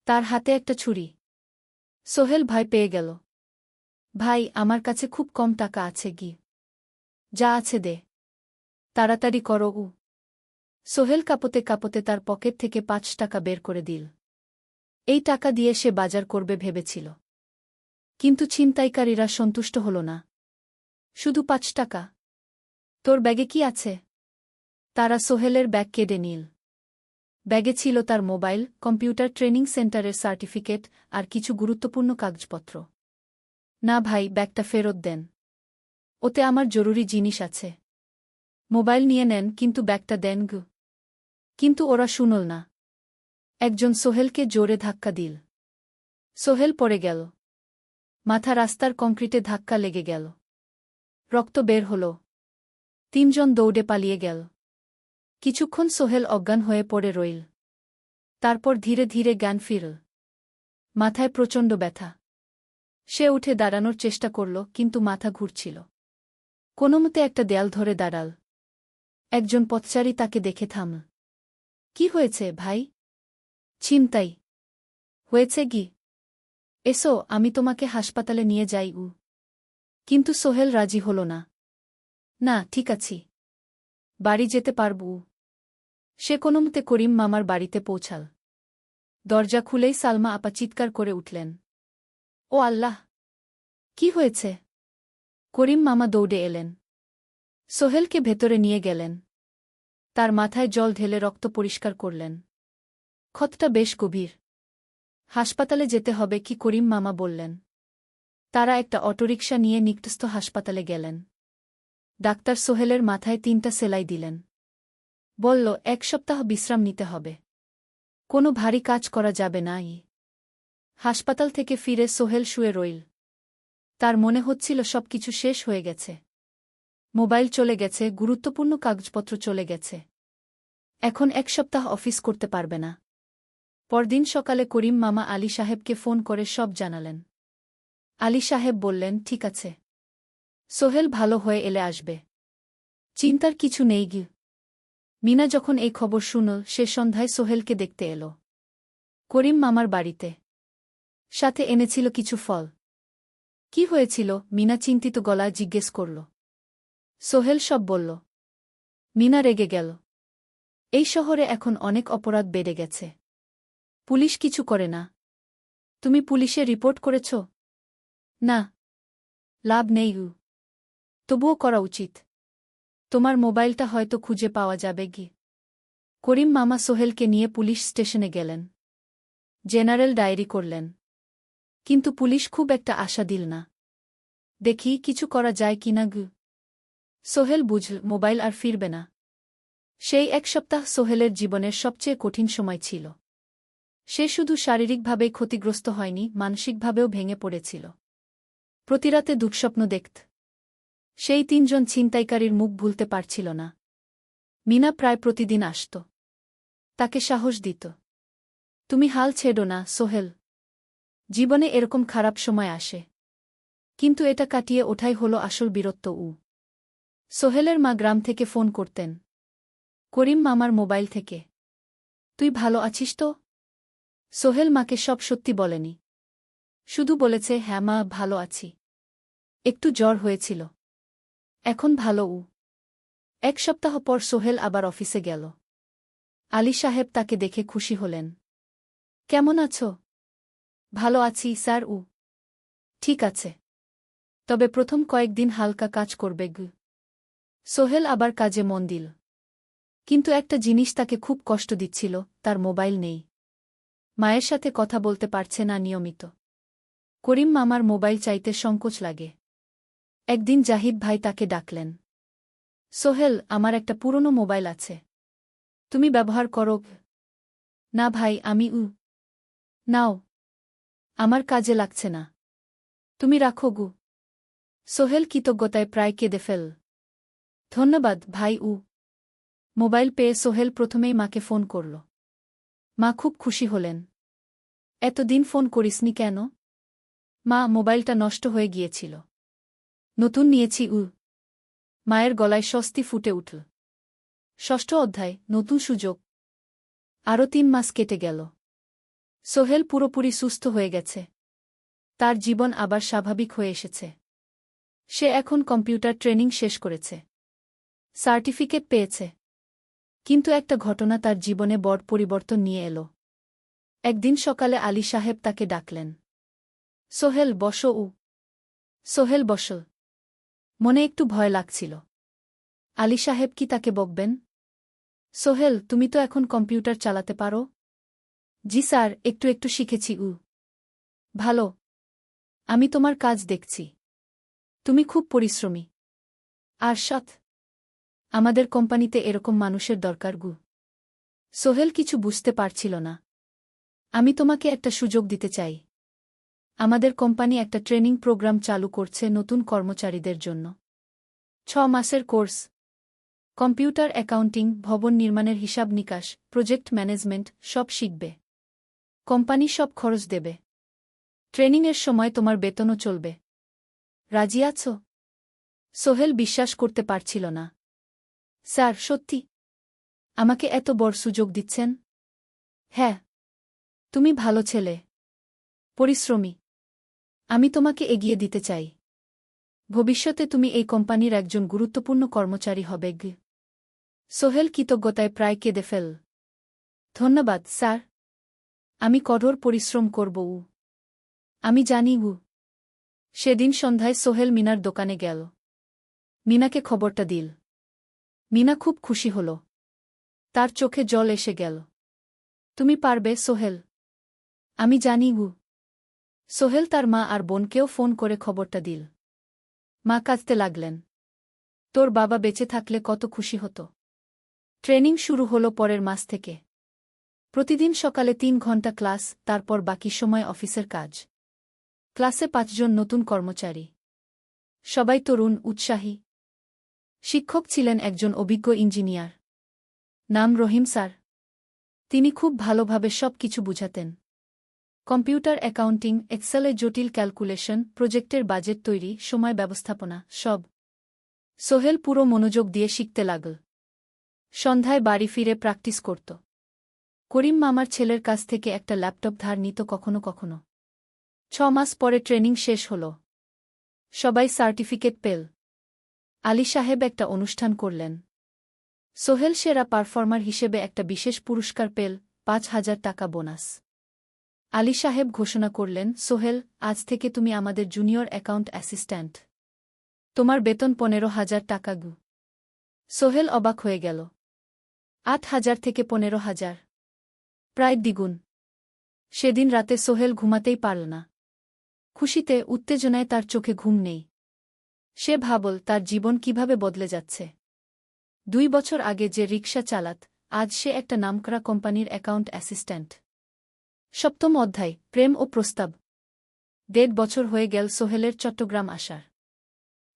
তার হাতে একটা ছুরি। সোহেল ভয় পেয়ে গেল। ভাই, আমার কাছে খুব কম টাকা আছে গি। যা আছে দে। তাড়াতাড়ি করো। সোহেল কাঁপতে কাঁপতে তার পকেট থেকে ৫ টাকা বের করে দিল। এই টাকা দিয়ে সে বাজার করবে ভেবেছিল। কিন্তু ছিনতাইকারীরা সন্তুষ্ট হল না। শুধু ৫ টাকা? তোর ব্যাগে কি আছে? তারা সোহেলের ব্যাগ কেড়ে নিল। ব্যাগে ছিল তার মোবাইল, কম্পিউটার ট্রেনিং সেন্টারের সার্টিফিকেট আর কিছু গুরুত্বপূর্ণ কাগজপত্র। না ভাই, ব্যাগটা ফেরত দেন। ওতে আমার জরুরি জিনিস আছে। মোবাইল নিয়ে নেন, কিন্তু ব্যাগটা দেন গু। কিন্তু ওরা শুনল না। একজন সোহেলকে জোরে ধাক্কা দিল। সোহেল পড়ে গেল। মাথা রাস্তার কংক্রিটে ধাক্কা লেগে গেল। রক্ত বের হল। ৩ জন দৌড়ে পালিয়ে গেল। কিছুক্ষণ সোহেল অজ্ঞান হয়ে পড়ে রইল। তারপর ধীরে ধীরে জ্ঞান ফিরল। মাথায় প্রচণ্ড ব্যথা। সে উঠে দাঁড়ানোর চেষ্টা করল, কিন্তু মাথা ঘুরছিল। কোনোমতে একটা দেয়াল ধরে দাঁড়াল। একজন পথচারী তাকে দেখে থামল। কি হয়েছে ভাই? ছিনতাই হয়েছে গি? এসো, আমি তোমাকে হাসপাতালে নিয়ে যাই। কিন্তু সোহেল রাজি হল না। না, ঠিক আছি। বাড়ি যেতে পারব। সে কোনোমতে করিম মামার বাড়িতে পৌঁছাল। দরজা খুলেই সালমা আপা চিৎকার করে উঠলেন। ও আল্লাহ! কি হয়েছে? করিম মামা দৌড়ে এলেন। সোহেলকে ভেতরে নিয়ে গেলেন। তার মাথায় জল ঢেলে রক্ত পরিষ্কার করলেন। ক্ষতটা বেশ গভীর। হাসপাতালে যেতে হবে কি? করিম মামা বললেন। তারা একটা অটোরিকশা নিয়ে নিকটস্থ হাসপাতালে গেলেন। ডাক্তার সোহেলের মাথায় 3টা সেলাই দিলেন। বলল, 1 সপ্তাহ বিশ্রাম নিতে হবে। কোনো ভারী কাজ করা যাবে না। হাসপাতাল থেকে ফিরে সোহেল শুয়ে রইল। তার মনে হচ্ছিল সবকিছু শেষ হয়ে গেছে। মোবাইল চলে গেছে, গুরুত্বপূর্ণ কাগজপত্র চলে গেছে। এখন 1 সপ্তাহ অফিস করতে পারবে না। পরদিন সকালে করিম মামা আলী সাহেবকে ফোন করে সব জানালেন। আলী সাহেব বললেন, ঠিক আছে, সোহেল ভালো হয়ে এলে আসবে, চিন্তার কিছু নেই গি। মিনা যখন এই খবর শুনল, সে সন্ধ্যায় সোহেলকে দেখতে এল করিম মামার বাড়িতে। সাথে এনেছিল কিছু ফল। কি হয়েছিল? মিনা চিন্তিত গলায় জিজ্ঞেস করল। সোহেল সব বলল। মিনা রেগে গেল। এই শহরে এখন অনেক অপরাধ বেড়ে গেছে। পুলিশ কিছু করে না। তুমি পুলিশে রিপোর্ট করেছ? না, লাভ নেই। তবুও করা উচিত। তোমার মোবাইলটা হয়তো খুঁজে পাওয়া যাবে গি। করিম মামা সোহেলকে নিয়ে পুলিশ স্টেশনে গেলেন। জেনারেল ডায়েরি করলেন। কিন্তু পুলিশ খুব একটা আশা দিল না। দেখি কিছু করা যায় কিনা গু। সোহেল বুঝল মোবাইল আর ফিরবে না। সেই 1 সপ্তাহ সোহেলের জীবনের সবচেয়ে কঠিন সময় ছিল। সে শুধু শারীরিকভাবেই ক্ষতিগ্রস্ত হয়নি, মানসিকভাবেও ভেঙে পড়েছিল। প্রতিরাতে দুঃস্বপ্ন দেখত। সেই 3 জন ছিনতাইকারীর মুখ ভুলতে পারছিল না। মিনা প্রায় প্রতিদিন আসত। তাকে সাহস দিত। তুমি হাল ছেড়ো না সোহেল। জীবনে এরকম খারাপ সময় আসে। কিন্তু এটা কাটিয়ে ওঠাই হলো আসল বীরত্ব। সোহেলের মা গ্রাম থেকে ফোন করতেন। করিম মামার মোবাইল থেকে। তুই ভালো আছিস তো? সোহেল মাকে সব সত্যি বলেনি। শুধু বলেছে, হ্যাঁ মা, ভালো আছি। একটু জ্বর হয়েছিল। এখন ভালো। 1 সপ্তাহ পর সোহেল আবার অফিসে গেল। আলী সাহেব তাকে দেখে খুশি হলেন। কেমন আছো? ভালো আছি স্যার। ঠিক আছে। তবে প্রথম কয়েকদিন হালকা কাজ করবে গু। সোহেল আবার কাজে মন দিল। কিন্তু একটা জিনিস তাকে খুব কষ্ট দিচ্ছিল, তার মোবাইল নেই। মায়ের সাথে কথা বলতে পারছে না নিয়মিত। করিম মামার মোবাইল চাইতে সংকোচ লাগে। একদিন জাহিদ ভাই তাকে ডাকলেন। সোহেল, আমার একটা পুরনো মোবাইল আছে। তুমি ব্যবহার করো? না ভাই, আমি নাও, আমার কাজে লাগছে না। তুমি রাখো গু। সোহেল কৃতজ্ঞতায় প্রায় কেঁদে ফেল। ধন্যবাদ ভাই। মোবাইল পেয়ে সোহেল প্রথমেই মাকে ফোন করল। মা খুব খুশি হলেন। এতদিন ফোন করিসনি কেন? মা, মোবাইলটা নষ্ট হয়ে গিয়েছিল। নতুন নিয়েছি। মায়ের গলায় স্বস্তি ফুটে উঠল। 6ষ্ঠ অধ্যায়, নতুন সুযোগ। আরও 3 মাস কেটে গেল। সোহেল পুরোপুরি সুস্থ হয়ে গেছে। তার জীবন আবার স্বাভাবিক হয়ে এসেছে। সে এখন কম্পিউটার ট্রেনিং শেষ করেছে। সার্টিফিকেট পেয়েছে। কিন্তু একটা ঘটনা তার জীবনে বড় পরিবর্তন নিয়ে এল। একদিন সকালে আলী সাহেব তাকে ডাকলেন। সোহেল, বসো। সোহেল বসল। মনে একটু ভয় লাগছিল। আলী সাহেব কি তাকে বকবেন? সোহেল, তুমি তো এখন কম্পিউটার চালাতে পারো? জি স্যার, একটু একটু শিখেছি। ভালো। আমি তোমার কাজ দেখছি। তুমি খুব পরিশ্রমী আর সৎ। আমাদের কোম্পানিতে এরকম মানুষের দরকার গু। সোহেল কিছু বুঝতে পারছিল না। আমি তোমাকে একটা সুযোগ দিতে চাই। আমাদের কোম্পানি একটা ট্রেনিং প্রোগ্রাম চালু করছে নতুন কর্মচারীদের জন্য। 6 মাসের কোর্স। কম্পিউটার, অ্যাকাউন্টিং, ভবন নির্মাণের হিসাব নিকাশ, প্রজেক্ট ম্যানেজমেন্ট সব শিখবে। কোম্পানি সব খরচ দেবে। ট্রেনিংয়ের সময় তোমার বেতনও চলবে। রাজি আছো? সোহেল বিশ্বাস করতে পারছিল না। স্যার, সত্যি? আমাকে এত বড় সুযোগ দিচ্ছেন? হ্যাঁ। তুমি ভালো ছেলে, পরিশ্রমী। আমি তোমাকে এগিয়ে দিতে চাই। ভবিষ্যতে তুমি এই কোম্পানির একজন গুরুত্বপূর্ণ কর্মচারী হবে। সোহেল কৃতজ্ঞতায় প্রায় কেঁদে ফেল। ধন্যবাদ স্যার। আমি কঠোর পরিশ্রম করব। আমি জানি। সেদিন সন্ধ্যায় সোহেল মিনার দোকানে গেল। মিনাকে খবরটা দিল। মিনা খুব খুশি হল। তার চোখে জল এসে গেল। তুমি পারবে সোহেল। আমি জানি। সোহেল তার মা আর বোনকেও ফোন করে খবরটা দিল। মা কাঁদতে লাগলেন। তোর বাবা বেঁচে থাকলে কত খুশি হতো। ট্রেনিং শুরু হলো পরের মাস থেকে। প্রতিদিন সকালে 3 ঘন্টা ক্লাস, তারপর বাকি সময় অফিসের কাজ। ক্লাসে 5 জন নতুন কর্মচারী। সবাই তরুণ, উৎসাহী। শিক্ষক ছিলেন একজন অভিজ্ঞ ইঞ্জিনিয়ার। নাম রহিম স্যার। তিনি খুব ভালোভাবে সব কিছু বুঝাতেন। কম্পিউটার অ্যাকাউন্টিং, এক্সেলে জটিল ক্যালকুলেশন, প্রজেক্টের বাজেট তৈরি, সময় ব্যবস্থাপনা, সব। সোহেল পুরো মনোযোগ দিয়ে শিখতে লাগল। সন্ধ্যায় বাড়ি ফিরে প্র্যাকটিস করত। করিম মামার ছেলের কাছ থেকে একটা ল্যাপটপ ধার নিত কখনো কখনো। 6 মাস পরে ট্রেনিং শেষ হল। সবাই সার্টিফিকেট পেল। আলী সাহেব একটা অনুষ্ঠান করলেন। সোহেল সেরা পারফর্মার হিসেবে একটা বিশেষ পুরস্কার পেল, 5,000 টাকা বোনাস। আলী সাহেব ঘোষণা করলেন, সোহেল, আজ থেকে তুমি আমাদের জুনিয়র অ্যাকাউন্ট অ্যাসিস্ট্যান্ট। তোমার বেতন 15,000 টাকা গু। সোহেল অবাক হয়ে গেল। 8,000 থেকে 15,000, প্রায় দ্বিগুণ। সেদিন রাতে সোহেল ঘুমাতেই পারল না। খুশিতে, উত্তেজনায় তার চোখে ঘুম নেই। সে ভাবল তার জীবন কিভাবে বদলে যাচ্ছে। 2 বছর আগে যে রিকশা চালাত, আজ সে একটা নামকরা কোম্পানির অ্যাকাউন্ট অ্যাসিস্ট্যান্ট। 7ম অধ্যায়, প্রেম ও প্রস্তাব। 1.5 বছর হয়ে গেল সোহেলের চট্টগ্রাম আসার।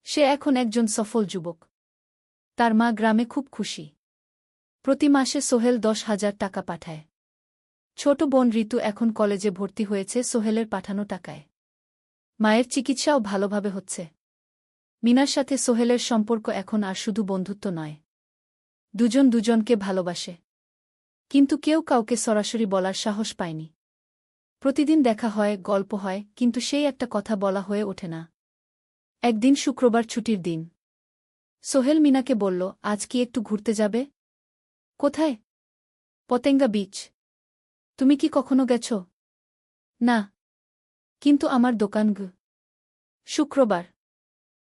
সে এখন একজন সফল যুবক। তার মা গ্রামে খুব খুশি। প্রতি মাসে সোহেল 10,000 টাকা পাঠায়। ছোট বোন ঋতু এখন কলেজে ভর্তি হয়েছে সোহেলের পাঠানো টাকায়। মায়ের চিকিৎসাও ভালোভাবে হচ্ছে। মিনার সাথে সোহেলের সম্পর্ক এখন আর শুধু বন্ধুত্ব নয়। দুজন দুজনকে ভালোবাসে। কিন্তু কেউ কাউকে সরাসরি বলার সাহস পায়নি। প্রতিদিন দেখা হয়, গল্প হয়, কিন্তু সেই একটা কথা বলা হয়ে ওঠে না। একদিন শুক্রবার ছুটির দিন। সোহেল মিনাকে বলল, আজ কি একটু ঘুরতে যাবে? কোথায়? পতেঙ্গা বিচ। তুমি কি কখনো গেছ? না। কিন্তু আমার দোকান গু। শুক্রবার।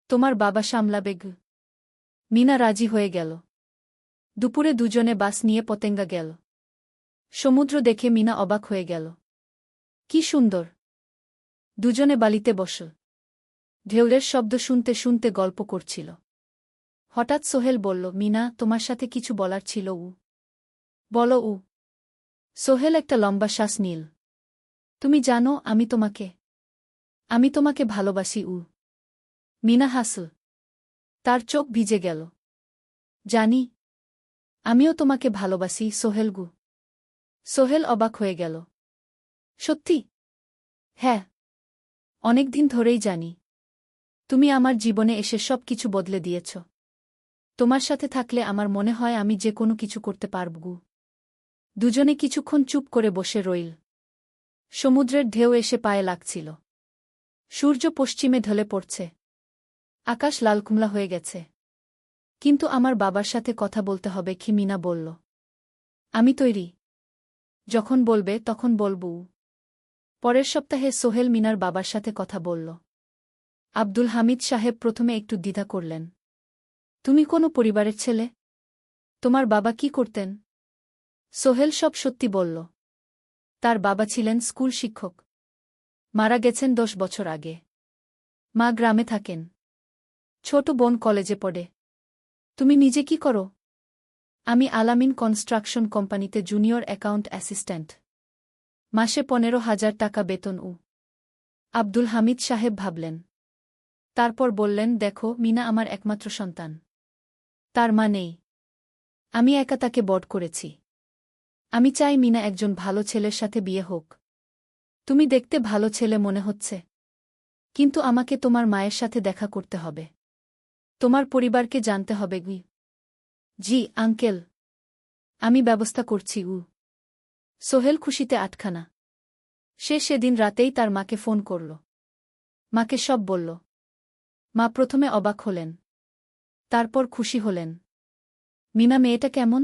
তোমার বাবা সামলাবে গু। মিনা রাজি হয়ে গেল। দুপুরে দুজনে বাস নিয়ে পতেঙ্গা গেল। সমুদ্র দেখে মিনা অবাক হয়ে গেল। কি সুন্দর। দুজনে বালিতে বসল। ঢেউয়ের শব্দ শুনতে শুনতে গল্প করছিল। হঠাৎ সোহেল বলল, মিনা, তোমার সাথে কিছু বলার ছিল। বলো। সোহেল একটা লম্বা শ্বাস নিল। তুমি জানো, আমি তোমাকে ভালোবাসি। মিনা হাসল। তার চোখ ভিজে গেল। জানি। আমিও তোমাকে ভালোবাসি, সোহেল গু। সোহেল অবাক হয়ে গেল। সত্যি? হ্যাঁ। অনেকদিন ধরেই জানি। তুমি আমার জীবনে এসে সব কিছু বদলে দিয়েছ। তোমার সাথে থাকলে আমার মনে হয় আমি যে কোনো কিছু করতে পারব গু। দুজনে কিছুক্ষণ চুপ করে বসে রইল। সমুদ্রের ঢেউ এসে পায়ে লাগছিল। সূর্য পশ্চিমে ঢলে পড়ছে। আকাশ লালকুমলা হয়ে গেছে। কিন্তু আমার বাবার সাথে কথা বলতে হবে কি? মিনা বলল। আমি তৈরি। যখন বলবে তখন বলবো। পরের সপ্তাহে সোহেল মিনার বাবার সাথে কথা বলল। আব্দুল হামিদ সাহেব প্রথমে একটু দ্বিধা করলেন। তুমি কোনো পরিবারের ছেলে? তোমার বাবা কি করতেন? সোহেল সব সত্যি বলল। তার বাবা ছিলেন স্কুল শিক্ষক। মারা গেছেন 10 বছর আগে। মা গ্রামে থাকেন। ছোট বোন কলেজে পড়ে। তুমি নিজে কি করো? আমি আলামিন কনস্ট্রাকশন কোম্পানিতে জুনিয়র অ্যাকাউন্ট অ্যাসিস্ট্যান্ট। মাসে 15,000 টাকা বেতন। আব্দুল হামিদ সাহেব ভাবলেন। তারপর বললেন, দেখো, মিনা আমার একমাত্র সন্তান। তার মা নেই। আমি একা তাকে বড় করেছি। আমি চাই মিনা একজন ভালো ছেলের সাথে বিয়ে হোক। তুমি দেখতে ভালো ছেলে মনে হচ্ছে। কিন্তু আমাকে তোমার মায়ের সাথে দেখা করতে হবে। তোমার পরিবারকে জানতে হবে। জি আঙ্কেল। আমি ব্যবস্থা করছি। সোহেল খুশিতে আটখানা। সে সেদিন রাতেই তার মাকে ফোন করল। মাকে সব বলল। মা প্রথমে অবাক হলেন। তারপর খুশি হলেন। মিনা মেয়েটা কেমন?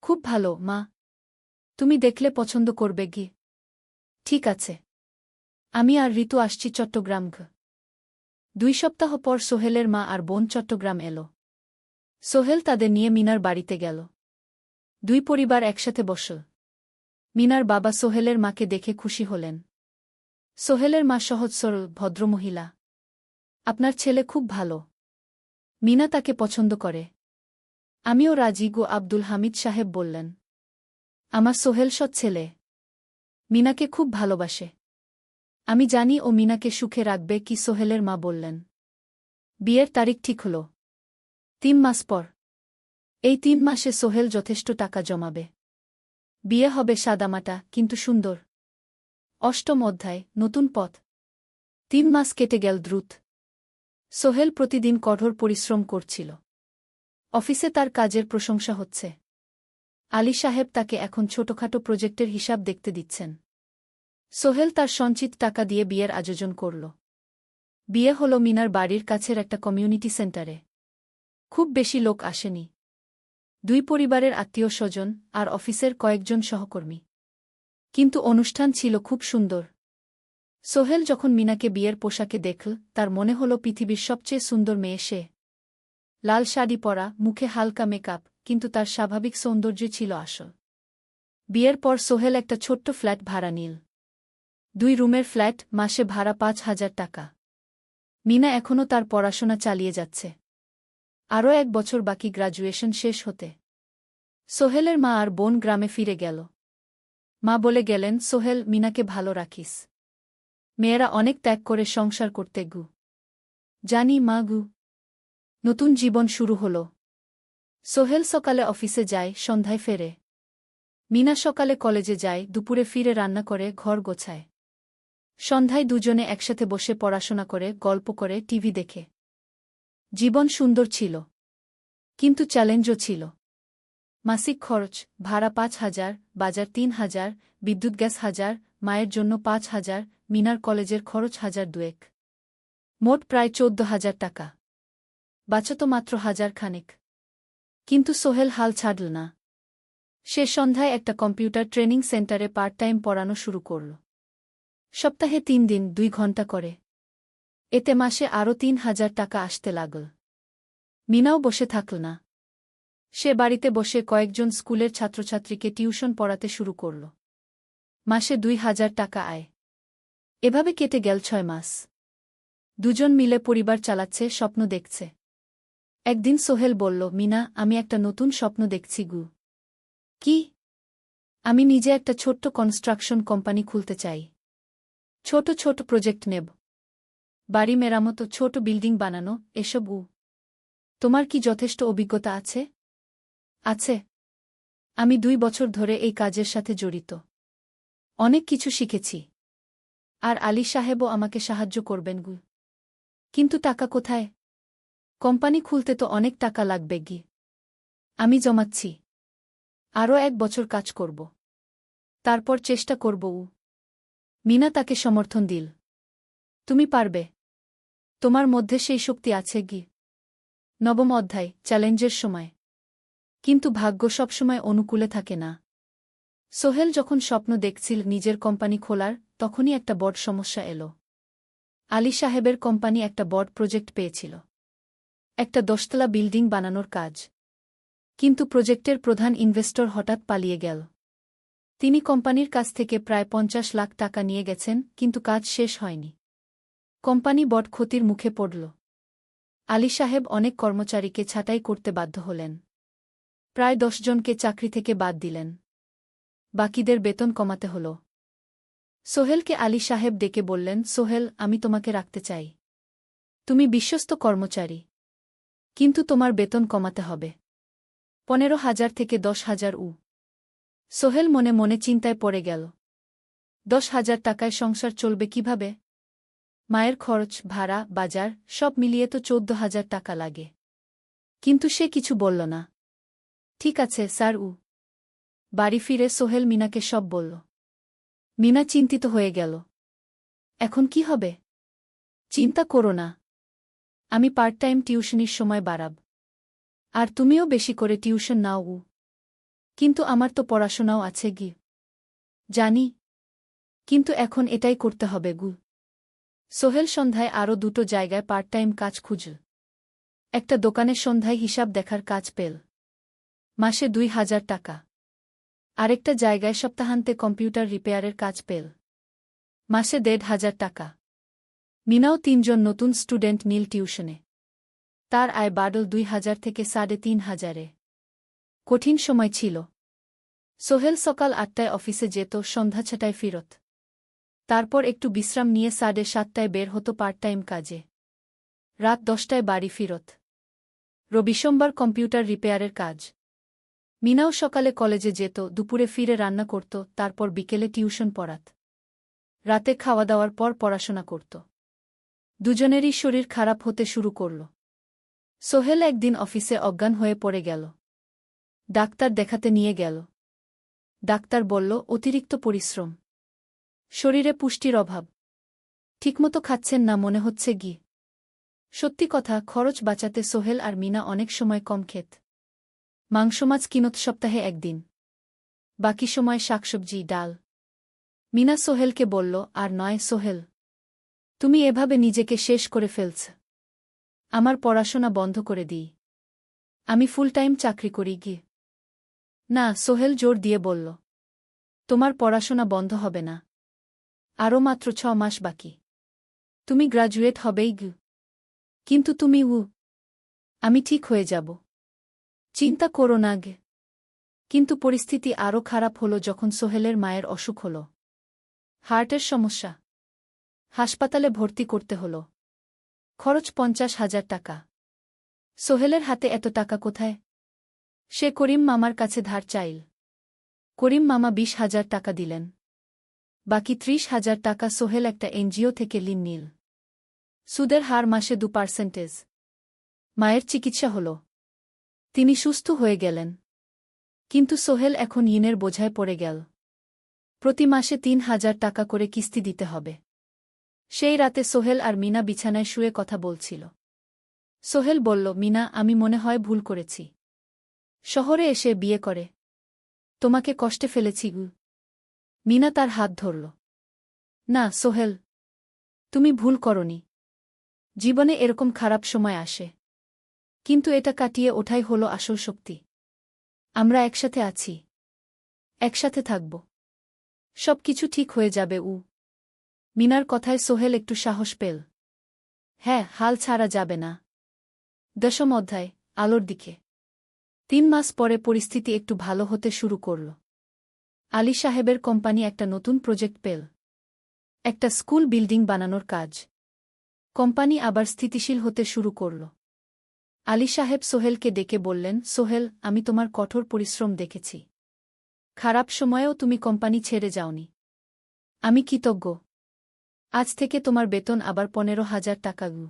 খুব ভালো, মা। তুমি দেখলে পছন্দ করবে। ঠিক আছে। আমি আর ঋতু আসছি চট্টগ্রাম। 2 সপ্তাহ পর সোহেলের মা আর বোন চট্টগ্রাম এল। সোহেল তাদের নিয়ে মিনার বাড়িতে গেল। 2 পরিবার একসাথে বসল। মিনার বাবা সোহেলের মাকে দেখে খুশি হলেন। সোহেলের মা সহজ সরল ভদ্রমহিলা। আপনার ছেলে খুব ভালো। মিনা তাকে পছন্দ করে। আমিও রাজি গো, আব্দুল হামিদ সাহেব বললেন। আমার সোহেল সৎ ছেলে, মিনাকে খুব ভালোবাসে। আমি জানি ও মিনাকে সুখে রাখবে কি, সোহেলের মা বললেন। বিয়ের তারিখ ঠিক হল 3 মাস পর। এই 3 মাসে সোহেল যথেষ্ট টাকা জমাবে। বিয়ে হবে সাদামাটা কিন্তু সুন্দর। 8ম অধ্যায়, নতুন পথ। 3 মাস কেটে গেল দ্রুত। সোহেল প্রতিদিন কঠোর পরিশ্রম করছিল। অফিসে তার কাজের প্রশংসা হচ্ছে। আলী সাহেব তাকে এখন ছোটখাটো প্রজেক্টের হিসাব দেখতে দিচ্ছেন। সোহেল তার সঞ্চিত টাকা দিয়ে বিয়ের আয়োজন করল। বিয়ে হল মিনার বাড়ির কাছের একটা কমিউনিটি সেন্টারে। খুব বেশি লোক আসেনি। 2 পরিবারের আত্মীয় স্বজন আর অফিসের কয়েকজন সহকর্মী। কিন্তু অনুষ্ঠান ছিল খুব সুন্দর। সোহেল যখন মিনাকে বিয়ের পোশাকে দেখল, তার মনে হল পৃথিবীর সবচেয়ে সুন্দর মেয়ে সে। লাল শাড়ি পরা, মুখে হালকা মেকআপ, কিন্তু তার স্বাভাবিক সৌন্দর্য ছিল আসল। বিয়ের পর সোহেল একটা ছোট্ট ফ্ল্যাট ভাড়া নিল। 2 রুমের ফ্ল্যাট, মাসে ভাড়া 5,000 টাকা। মিনা এখনও তার পড়াশোনা চালিয়ে যাচ্ছে। আরও 1 বছর বাকি গ্র্যাজুয়েশন শেষ হতে। সোহেলের মা আর বোন গ্রামে ফিরে গেল। মা বলে গেলেন, সোহেল, মিনাকে ভালো রাখিস। মেয়েরা অনেক ত্যাগ করে সংসার করতে গু। জানি মা গু। নতুন জীবন শুরু হল। সোহেল সকালে অফিসে যায়, সন্ধ্যায় ফেরে। মিনা সকালে কলেজে যায়, দুপুরে ফিরে রান্না করে, ঘর গোছায়। সন্ধ্যায় দুজনে একসাথে বসে পড়াশোনা করে, গল্প করে, টিভি দেখে। জীবন সুন্দর ছিল। কিন্তু চ্যালেঞ্জও ছিল। মাসিক খরচ, ভাড়া 5,000, বাজার 3,000, বিদ্যুৎ গ্যাস 1,000, মায়ের জন্য 5,000, মিনার কলেজের খরচ 1,200। মোট প্রায় 14,000 টাকা। বাঁচত মাত্র 1,000 খানেক। কিন্তু সোহেল হাল ছাড়ল না। সে সন্ধ্যায় একটা কম্পিউটার ট্রেনিং সেন্টারে পার্ট টাইম পড়ানো শুরু করল। সপ্তাহে 3 দিন 2 ঘন্টা করে। এতে মাসে আরও 3,000 টাকা আসতে লাগল। মিনাও বসে থাকল না। সে বাড়িতে বসে কয়েকজন স্কুলের ছাত্রছাত্রীকে টিউশন পড়াতে শুরু করল। মাসে 2,000 টাকা আয়। এভাবে কেটে গেল 6 মাস। দুজন মিলে পরিবার চালাচ্ছে, স্বপ্ন দেখছে। একদিন সোহেল বলল, মিনা, আমি একটা নতুন স্বপ্ন দেখছি গু। কি? আমি নিজে একটা ছোট্ট কনস্ট্রাকশন কোম্পানি খুলতে চাই। ছোট ছোট প্রজেক্ট নেব। বাড়ি মেরামত, ছোট বিল্ডিং বানানো, এসব। তোমার কি যথেষ্ট অভিজ্ঞতা আছে? আছে। আমি 2 বছর ধরে এই কাজের সাথে জড়িত। অনেক কিছু শিখেছি। আর আলী সাহেবও আমাকে সাহায্য করবেন গু। কিন্তু টাকা কোথায়? কোম্পানি খুলতে তো অনেক টাকা লাগবে গি। আমি জমাচ্ছি। আরও 1 বছর কাজ করব। তারপর চেষ্টা করব। মিনা তাকে সমর্থন দিল। তুমি পারবে। তোমার মধ্যে সেই শক্তি আছে গি। 9ম অধ্যায়, চ্যালেঞ্জের সময়। কিন্তু ভাগ্য সবসময় অনুকূলে থাকে না। সোহেল যখন স্বপ্ন দেখছিল নিজের কোম্পানি খোলার, তখনই একটা বড় সমস্যা এলো। আলী সাহেবের কোম্পানি একটা বড় প্রজেক্ট পেয়েছিল। একটা 10তলা বিল্ডিং বানানোর কাজ। কিন্তু প্রজেক্টের প্রধান ইনভেস্টর হঠাৎ পালিয়ে গেল। তিনি কোম্পানির কাছ থেকে প্রায় 50 লাখ টাকা নিয়ে গেছেন, কিন্তু কাজ শেষ হয়নি। কোম্পানি বড় ক্ষতির মুখে পড়ল। আলী সাহেব অনেক কর্মচারীকে ছাঁটাই করতে বাধ্য হলেন। প্রায় 10 জনকে চাকরি থেকে বাদ দিলেন। বাকিদের বেতন কমাতে হল। সোহেলকে আলী সাহেব ডেকে বললেন, সোহেল, আমি তোমাকে রাখতে চাই। তুমি বিশ্বস্ত কর্মচারী। কিন্তু তোমার বেতন কমাতে হবে। 15,000 থেকে 10,000। সোহেল মনে মনে চিন্তায় পড়ে গেল। 10,000 টাকায় সংসার চলবে কিভাবে? মায়ের খরচ, ভাড়া, বাজার সব মিলিয়ে তো 14,000 টাকা লাগে। কিন্তু সে কিছু বলল না। ঠিক আছে স্যার। বাড়ি ফিরে সোহেল মিনাকে সব বলল। মিনা চিন্তিত হয়ে গেল। এখন কি হবে? চিন্তা করো না। আমি পার্ট টাইম টিউশনির সময় বাড়াব। আর তুমিও বেশি করে টিউশন নাও। কিন্তু আমার তো পড়াশোনাও আছে গি। জানি। কিন্তু এখন এটাই করতে হবে গু। সোহেল সন্ধ্যায় আরও 2টো জায়গায় পার্ট টাইম কাজ খুঁজল। একটা দোকানে সন্ধ্যায় হিসাব দেখার কাজ পেল। মাসে 2,000 টাকা। আরেকটা জায়গায় সপ্তাহান্তে কম্পিউটার রিপেয়ারের কাজ পেল। মাসে 1,500 টাকা। মিনাও 3 জন নতুন স্টুডেন্ট নিল টিউশনে। তার আয় বাড়ল ২,০০০ থেকে ৩,৫০০-এ। কঠিন সময় ছিল। সোহেল সকাল ৮টায় অফিসে যেত, সন্ধ্যা ৬টায় ফিরত। তারপর একটু বিশ্রাম নিয়ে ৭:৩০টায় বের হতো পার্ট টাইম কাজে। রাত ১০টায় বাড়ি ফিরত। রবি সোমবার কম্পিউটার রিপেয়ারের কাজ। মিনাও সকালে কলেজে যেত, দুপুরে ফিরে রান্না করত, তারপর বিকেলে টিউশন পড়াত। রাতে খাওয়া দাওয়ার পর পড়াশোনা করত। দুজনেরই শরীর খারাপ হতে শুরু করল। সোহেল একদিন অফিসে অজ্ঞান হয়ে পড়ে গেল। ডাক্তার দেখাতে নিয়ে গেল। ডাক্তার বলল, অতিরিক্ত পরিশ্রম, শরীরে পুষ্টির অভাব, ঠিকমতো খাচ্ছেন না মনে হচ্ছে ঘি। সত্যি কথা, খরচ বাঁচাতে সোহেল আর মিনা অনেক সময় কম খেত। মাংস মাছ কিনত সপ্তাহে একদিন, বাকি সময় শাকসবজি ডাল। মিনা সোহেলকে বলল, আর নয় সোহেল, তুমি এভাবে নিজেকে শেষ করে ফেলছ। আমার পড়াশোনা বন্ধ করে দিই, আমি ফুল টাইম চাকরি করি গি। না, সোহেল জোর দিয়ে বলল, তোমার পড়াশোনা বন্ধ হবে না, আরও মাত্র ৬ মাস বাকি, তুমি গ্রাজুয়েট হবেই গি। কিন্তু তুমি আমি ঠিক হয়ে যাব, চিন্তা করো না গে। কিন্তু পরিস্থিতি আরও খারাপ হলো যখন সোহেলের মায়ের অসুখ হল। হার্টের সমস্যা, হাসপাতালে ভর্তি করতে হল। খরচ ৫০,০০০ টাকা। সোহেলের হাতে এত টাকা কোথায়? সে করিম মামার কাছে ধার চাইল। করিম মামা ২০,০০০ টাকা দিলেন। বাকি ৩০,০০০ টাকা সোহেল একটা এনজিও থেকে ঋণ নিল। সুদের হার মাসে ২%। মায়ের চিকিৎসা হল, তিনি সুস্থ হয়ে গেলেন। কিন্তু সোহেল এখন ঋণের বোঝায় পড়ে গেল। প্রতি মাসে ৩,০০০ টাকা করে কিস্তি দিতে হবে। সেই রাতে সোহেল আর মিনা বিছানায় শুয়ে কথা বলছিল। সোহেল বলল, মিনা, আমি মনে হয় ভুল করেছি। শহরে এসে বিয়ে করে তোমাকে কষ্টে ফেলেছি গু। মিনা তার হাত ধরল। না সোহেল, তুমি ভুল করনি। জীবনে এরকম খারাপ সময় আসে, কিন্তু এটা কাটিয়ে ওঠাই হলো আসল শক্তি। আমরা একসাথে আছি, একসাথে থাকব, সব কিছু ঠিক হয়ে যাবে। মিনার কথায় সোহেল একটু সাহস পেল। হ্যাঁ, হাল ছাড়া যাবে না। ১০ম অধ্যায়, আলোর দিকে। ৩ মাস পরে পরিস্থিতি একটু ভালো হতে শুরু করল। আলী সাহেবের কোম্পানি একটা নতুন প্রজেক্ট পেল, একটা স্কুল বিল্ডিং বানানোর কাজ। কোম্পানি আবার স্থিতিশীল হতে শুরু করল। আলী সাহেব সোহেলকে ডেকে বললেন, সোহেল, আমি তোমার কঠোর পরিশ্রম দেখেছি। খারাপ সময়েও তুমি কোম্পানি ছেড়ে যাওনি। আমি কৃতজ্ঞ। আজ থেকে তোমার বেতন আবার ১৫,০০০ টাকা গু।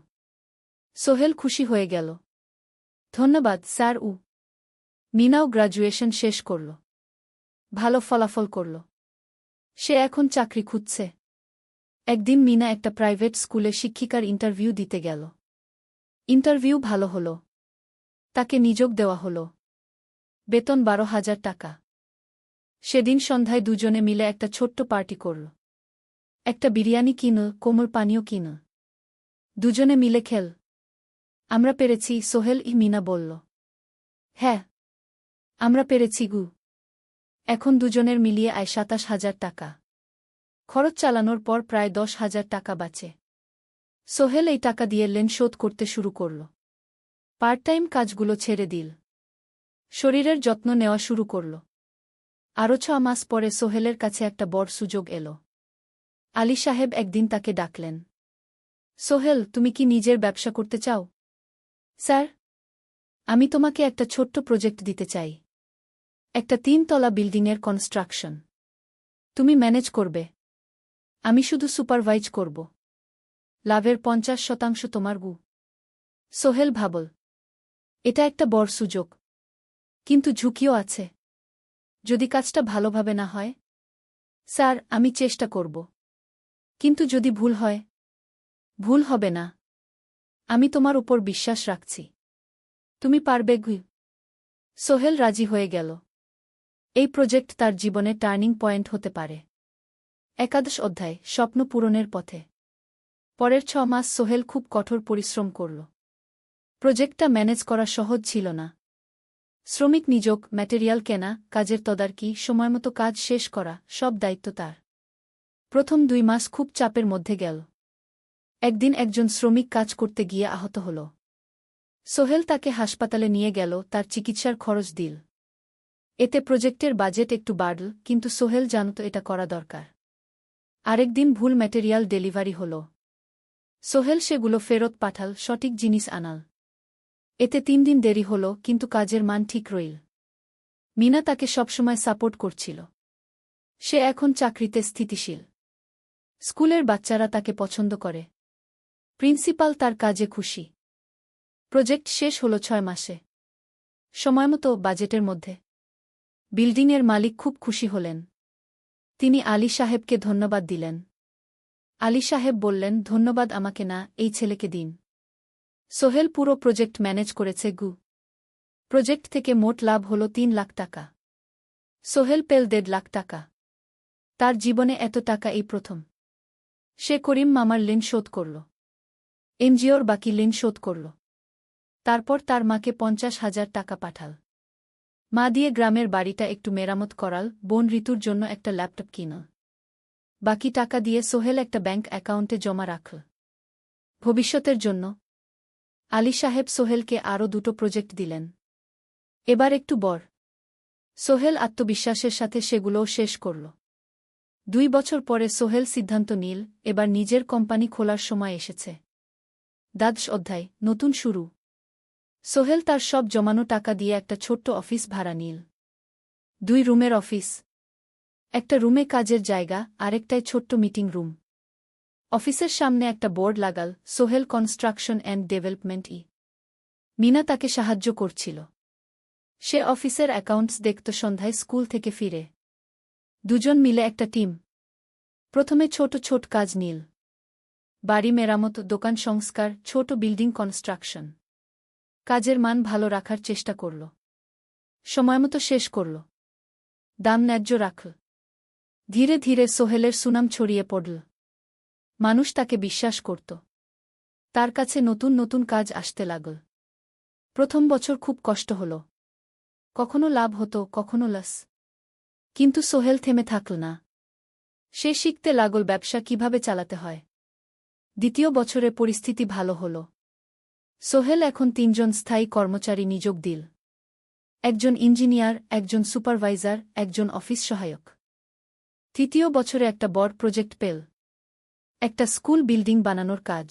সোহেল খুশি হয়ে গেল। ধন্যবাদ স্যার। মিনাও গ্র্যাজুয়েশন শেষ করল, ভালো ফলাফল করল। সে এখন চাকরি খুঁজছে। একদিন মিনা একটা প্রাইভেট স্কুলে শিক্ষিকার ইন্টারভিউ দিতে গেল। ইন্টারভিউ ভালো হল, তাকে নিযোগ দেওয়া হল। বেতন ১২,০০০ টাকা। সেদিন সন্ধ্যায় দুজনে মিলে একটা ছোট্ট পার্টি করল। একটা বিরিয়ানি কিনল, কোমল পানীয় কিনল। দুজনে মিলে খেল। আমরা পেরেছি সোহেল, মিনা বলল। হ্যাঁ, আমরা পেরেছি গু। এখন দুজনের মিলিয়ে আয় ২৭,০০০ টাকা। খরচ চালানোর পর প্রায় ১০,০০০ টাকা বাঁচে। সোহেল এই টাকা দিয়ে লোন শোধ করতে শুরু করল। পার্ট টাইম কাজগুলো ছেড়ে দিল। শরীরের যত্ন নেওয়া শুরু করল। আরও ৬ মাস পরে সোহেলের কাছে একটা বড় সুযোগ এল। আলী সাহেব একদিন তাকে ডাকলেন। সোহেল, তুমি কি নিজের ব্যবসা করতে চাও? স্যার, আমি তোমাকে একটা ছোট্ট প্রজেক্ট দিতে চাই। একটা ৩ তলা বিল্ডিংয়ের কনস্ট্রাকশন। তুমি ম্যানেজ করবে, আমি শুধু সুপারভাইজ করব। লাভের ৫০% তোমার গু। সোহেল ভাবল, এটা একটা বড় সুযোগ, কিন্তু ঝুঁকিও আছে। যদি কাজটা ভালোভাবে না হয়? স্যার, আমি চেষ্টা করব। কিন্তু যদি ভুল হয়? ভুল হবে না, আমি তোমার উপর বিশ্বাস রাখছি। তুমি পারবে গু। সোহেল রাজি হয়ে গেল। এই প্রজেক্ট তার জীবনে টার্নিং পয়েন্ট হতে পারে। একাদশ অধ্যায়, স্বপ্ন পূরণের পথে। পরের ৬ মাস সোহেল খুব কঠোর পরিশ্রম করল। প্রজেক্টটা ম্যানেজ করা সহজ ছিল না। শ্রমিক নিযোগ, ম্যাটেরিয়াল কেনা, কাজের তদারকি, সময়মতো কাজ শেষ করা, সব দায়িত্ব তার। প্রথম ২ মাস খুব চাপের মধ্যে গেল। একদিন একজন শ্রমিক কাজ করতে গিয়ে আহত হল। সোহেল তাকে হাসপাতালে নিয়ে গেল, তার চিকিৎসার খরচ দিল। এতে প্রজেক্টের বাজেট একটু বাড়ল, কিন্তু সোহেল জানত এটা করা দরকার। আরেকদিন ভুল ম্যাটেরিয়াল ডেলিভারি হল। সোহেল সেগুলো ফেরত পাঠাল, সঠিক জিনিস আনাল। এতে 3 দিন দেরি হল, কিন্তু কাজের মান ঠিক রইল। মিনা তাকে সবসময় সাপোর্ট করছিল। সে এখন চাকরিতে স্থিতিশীল। স্কুলের বাচ্চারা তাকে পছন্দ করে। প্রিন্সিপাল তার কাজে খুশি। প্রজেক্ট শেষ হল 6 মাসে। সময়মতো, বাজেটের মধ্যে। বিল্ডিংয়ের মালিক খুব খুশি হলেন। তিনি আলী সাহেবকে ধন্যবাদ দিলেন। আলী সাহেব বললেন, ধন্যবাদ আমাকে না, এই ছেলেকে দিন। সোহেল পুরো প্রজেক্ট ম্যানেজ করেছে। প্রজেক্ট থেকে মোট লাভ হল 3 লাখ টাকা। সোহেল পেল 1.5 লাখ টাকা। তার জীবনে এত টাকা এই প্রথম। সে করিম মামার ঋণ শোধ করল। এনজিওর বাকি ঋণ শোধ করল। তারপর তার মাকে 50,000 টাকা পাঠাল। মা দিয়ে গ্রামের বাড়িটা একটু মেরামত করাল, বোন ঋতুর জন্য একটা ল্যাপটপ কিনল। বাকি টাকা দিয়ে সোহেল একটা ব্যাংক অ্যাকাউন্টে জমা রাখল ভবিষ্যতের জন্য। আলী সাহেব সোহেলকে আরও 2টো প্রজেক্ট দিলেন। এবার একটু বড়। সোহেল আত্মবিশ্বাসের সাথে সেগুলোও শেষ করল। 2 বছর পরে সোহেল সিদ্ধান্ত নিল, এবার নিজের কোম্পানি খোলার সময় এসেছে। দ্বাদশ অধ্যায়, নতুন শুরু। সোহেল তার সব জমানো টাকা দিয়ে একটা ছোট্ট অফিস ভাড়া নিল। 2 রুমের অফিস। একটা রুমে কাজের জায়গা, আরেকটায় ছোট্ট মিটিং রুম। অফিসের সামনে একটা বোর্ড লাগাল, Sohel construction and development. Mina তাকে সাহায্য করছিল। সে অফিসের অ্যাকাউন্টস দেখত সন্ধ্যায় স্কুল থেকে ফিরে। দুজন মিলে একটা টিম। প্রথমে ছোট ছোট কাজ নিল। বাড়ি মেরামত, দোকান সংস্কার, ছোট বিল্ডিং কনস্ট্রাকশন। কাজের মান ভালো রাখার চেষ্টা করল। সময়মতো শেষ করল। দাম ন্যায্য রাখল। ধীরে ধীরে সোহেলের সুনাম ছড়িয়ে পড়ল। মানুষ তাকে বিশ্বাস করত। তার কাছে নতুন নতুন কাজ আসতে লাগল। প্রথম বছর খুব কষ্ট হল। কখনো লাভ হতো, কখনো লস। কিন্তু সোহেল থেমে থাকল না। সে শিখতে লাগল ব্যবসা কিভাবে চালাতে হয়। দ্বিতীয় বছরে পরিস্থিতি ভালো হল। সোহেল এখন 3 জন স্থায়ী কর্মচারী নিয়োগ দিল। একজন ইঞ্জিনিয়ার, একজন সুপারভাইজার, একজন অফিস সহায়ক। তৃতীয় বছরে একটা বড় প্রজেক্ট পেল। একটা স্কুল বিল্ডিং বানানোর কাজ।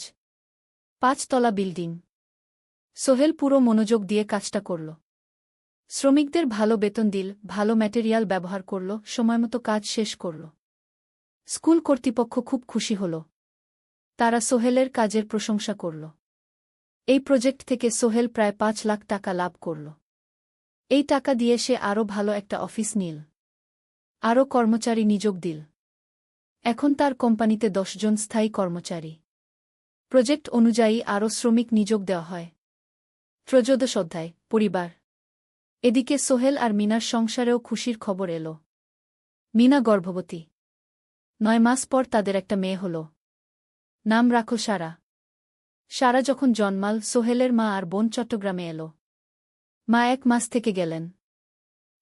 5 তলা বিল্ডিং। সোহেল পুরো মনোযোগ দিয়ে কাজটা করল। শ্রমিকদের ভালো বেতন দিল, ভালো ম্যাটেরিয়াল ব্যবহার করল, সময়মতো কাজ শেষ করল। স্কুল কর্তৃপক্ষ খুব খুশি হল। তারা সোহেলের কাজের প্রশংসা করল। এই প্রজেক্ট থেকে সোহেল প্রায় 5 লাখ টাকা লাভ করল। এই টাকা দিয়ে সে আরও ভালো একটা অফিস নিল। আরও কর্মচারী নিয়োগ দিল। এখন তার কোম্পানিতে 10 জন স্থায়ী কর্মচারী। প্রজেক্ট অনুযায়ী আরও শ্রমিক নিয়োগ দেওয়া হয়। ত্রয়োদশ অধ্যায়, পরিবার। এদিকে সোহেল আর মিনার সংসারেও খুশির খবর এল। মিনা গর্ভবতী। 9 মাস পর তাদের একটা মেয়ে হল। নাম রাখল সারা। সারা যখন জন্মাল, সোহেলের মা আর বোন চট্টগ্রামে এল। মা 1 মাস থেকে গেলেন।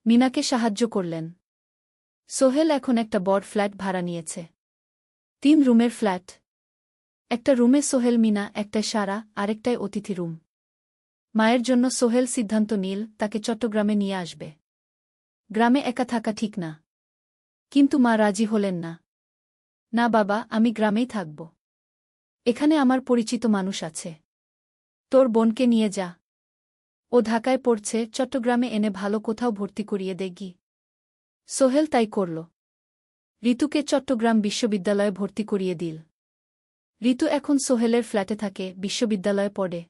মিনাকে সাহায্য করলেন। সোহেল এখন একটা বড় ফ্ল্যাট ভাড়া নিয়েছে। 3 রুমের ফ্ল্যাট। একটা রুমে সোহেল, মিনা, একটায় সারা, আরেকটায় অতিথি রুম। মায়ের জন্য সোহেল সিদ্ধান্ত নিল তাকে চট্টগ্রামে নিয়ে আসবে। গ্রামে একা থাকা ঠিক না। কিন্তু মা রাজি হলেন না। না বাবা, আমি গ্রামেই থাকব। এখানে আমার পরিচিত মানুষ আছে। তোর বোনকে নিয়ে যা। ও ঢাকায় পড়ছে, চট্টগ্রামে এনে ভালো কোথাও ভর্তি করিয়ে দেগি। সোহেল তাই করল। ঋতুকে চট্টগ্রাম বিশ্ববিদ্যালয়ে ভর্তি করিয়ে দিল। ঋতু এখন সোহেলের ফ্ল্যাটে থাকে, বিশ্ববিদ্যালয়ে পড়ে।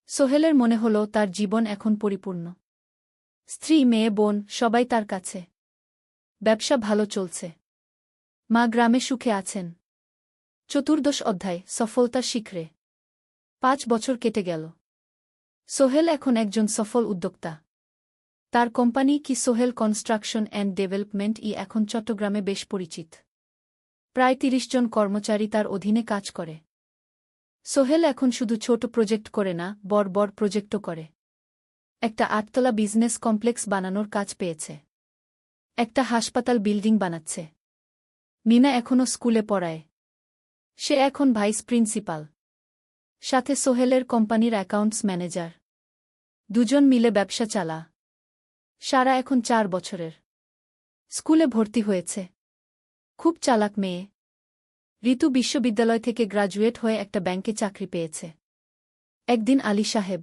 সোহেলের মনে হল তার জীবন এখন পরিপূর্ণ। স্ত্রী, মেয়ে, বোন, সবাই তার কাছে। ব্যবসা ভালো চলছে। মা গ্রামে সুখে আছেন। চতুর্দশ অধ্যায়, সফলতার শিখরে। 5 বছর কেটে গেল। সোহেল এখন একজন সফল উদ্যোক্তা। তার কোম্পানি কি সোহেল কনস্ট্রাকশন অ্যান্ড ডেভেলপমেন্ট এখন চট্টগ্রামে বেশ পরিচিত। প্রায় 30 জন কর্মচারী তার অধীনে কাজ করে। সোহেল এখন শুধু ছোট প্রজেক্ট করে না, বড় বড় প্রজেক্টও করে। একটা 8 তলা বিজনেস কমপ্লেক্স বানানোর কাজ পেয়েছে। একটা হাসপাতাল বিল্ডিং বানাচ্ছে। মিনা এখনও স্কুলে পড়ায়। সে এখন ভাইস প্রিন্সিপাল। সাথে সোহেলের কোম্পানির অ্যাকাউন্টস ম্যানেজার। দুজন মিলে ব্যবসা চালা। সারা এখন 4 বছরের। স্কুলে ভর্তি হয়েছে। খুব চালাক মেয়ে। ঋতু বিশ্ববিদ্যালয় থেকে গ্রাজুয়েট হয়ে একটা ব্যাংকে চাকরি পেয়েছে। একদিন আলী সাহেব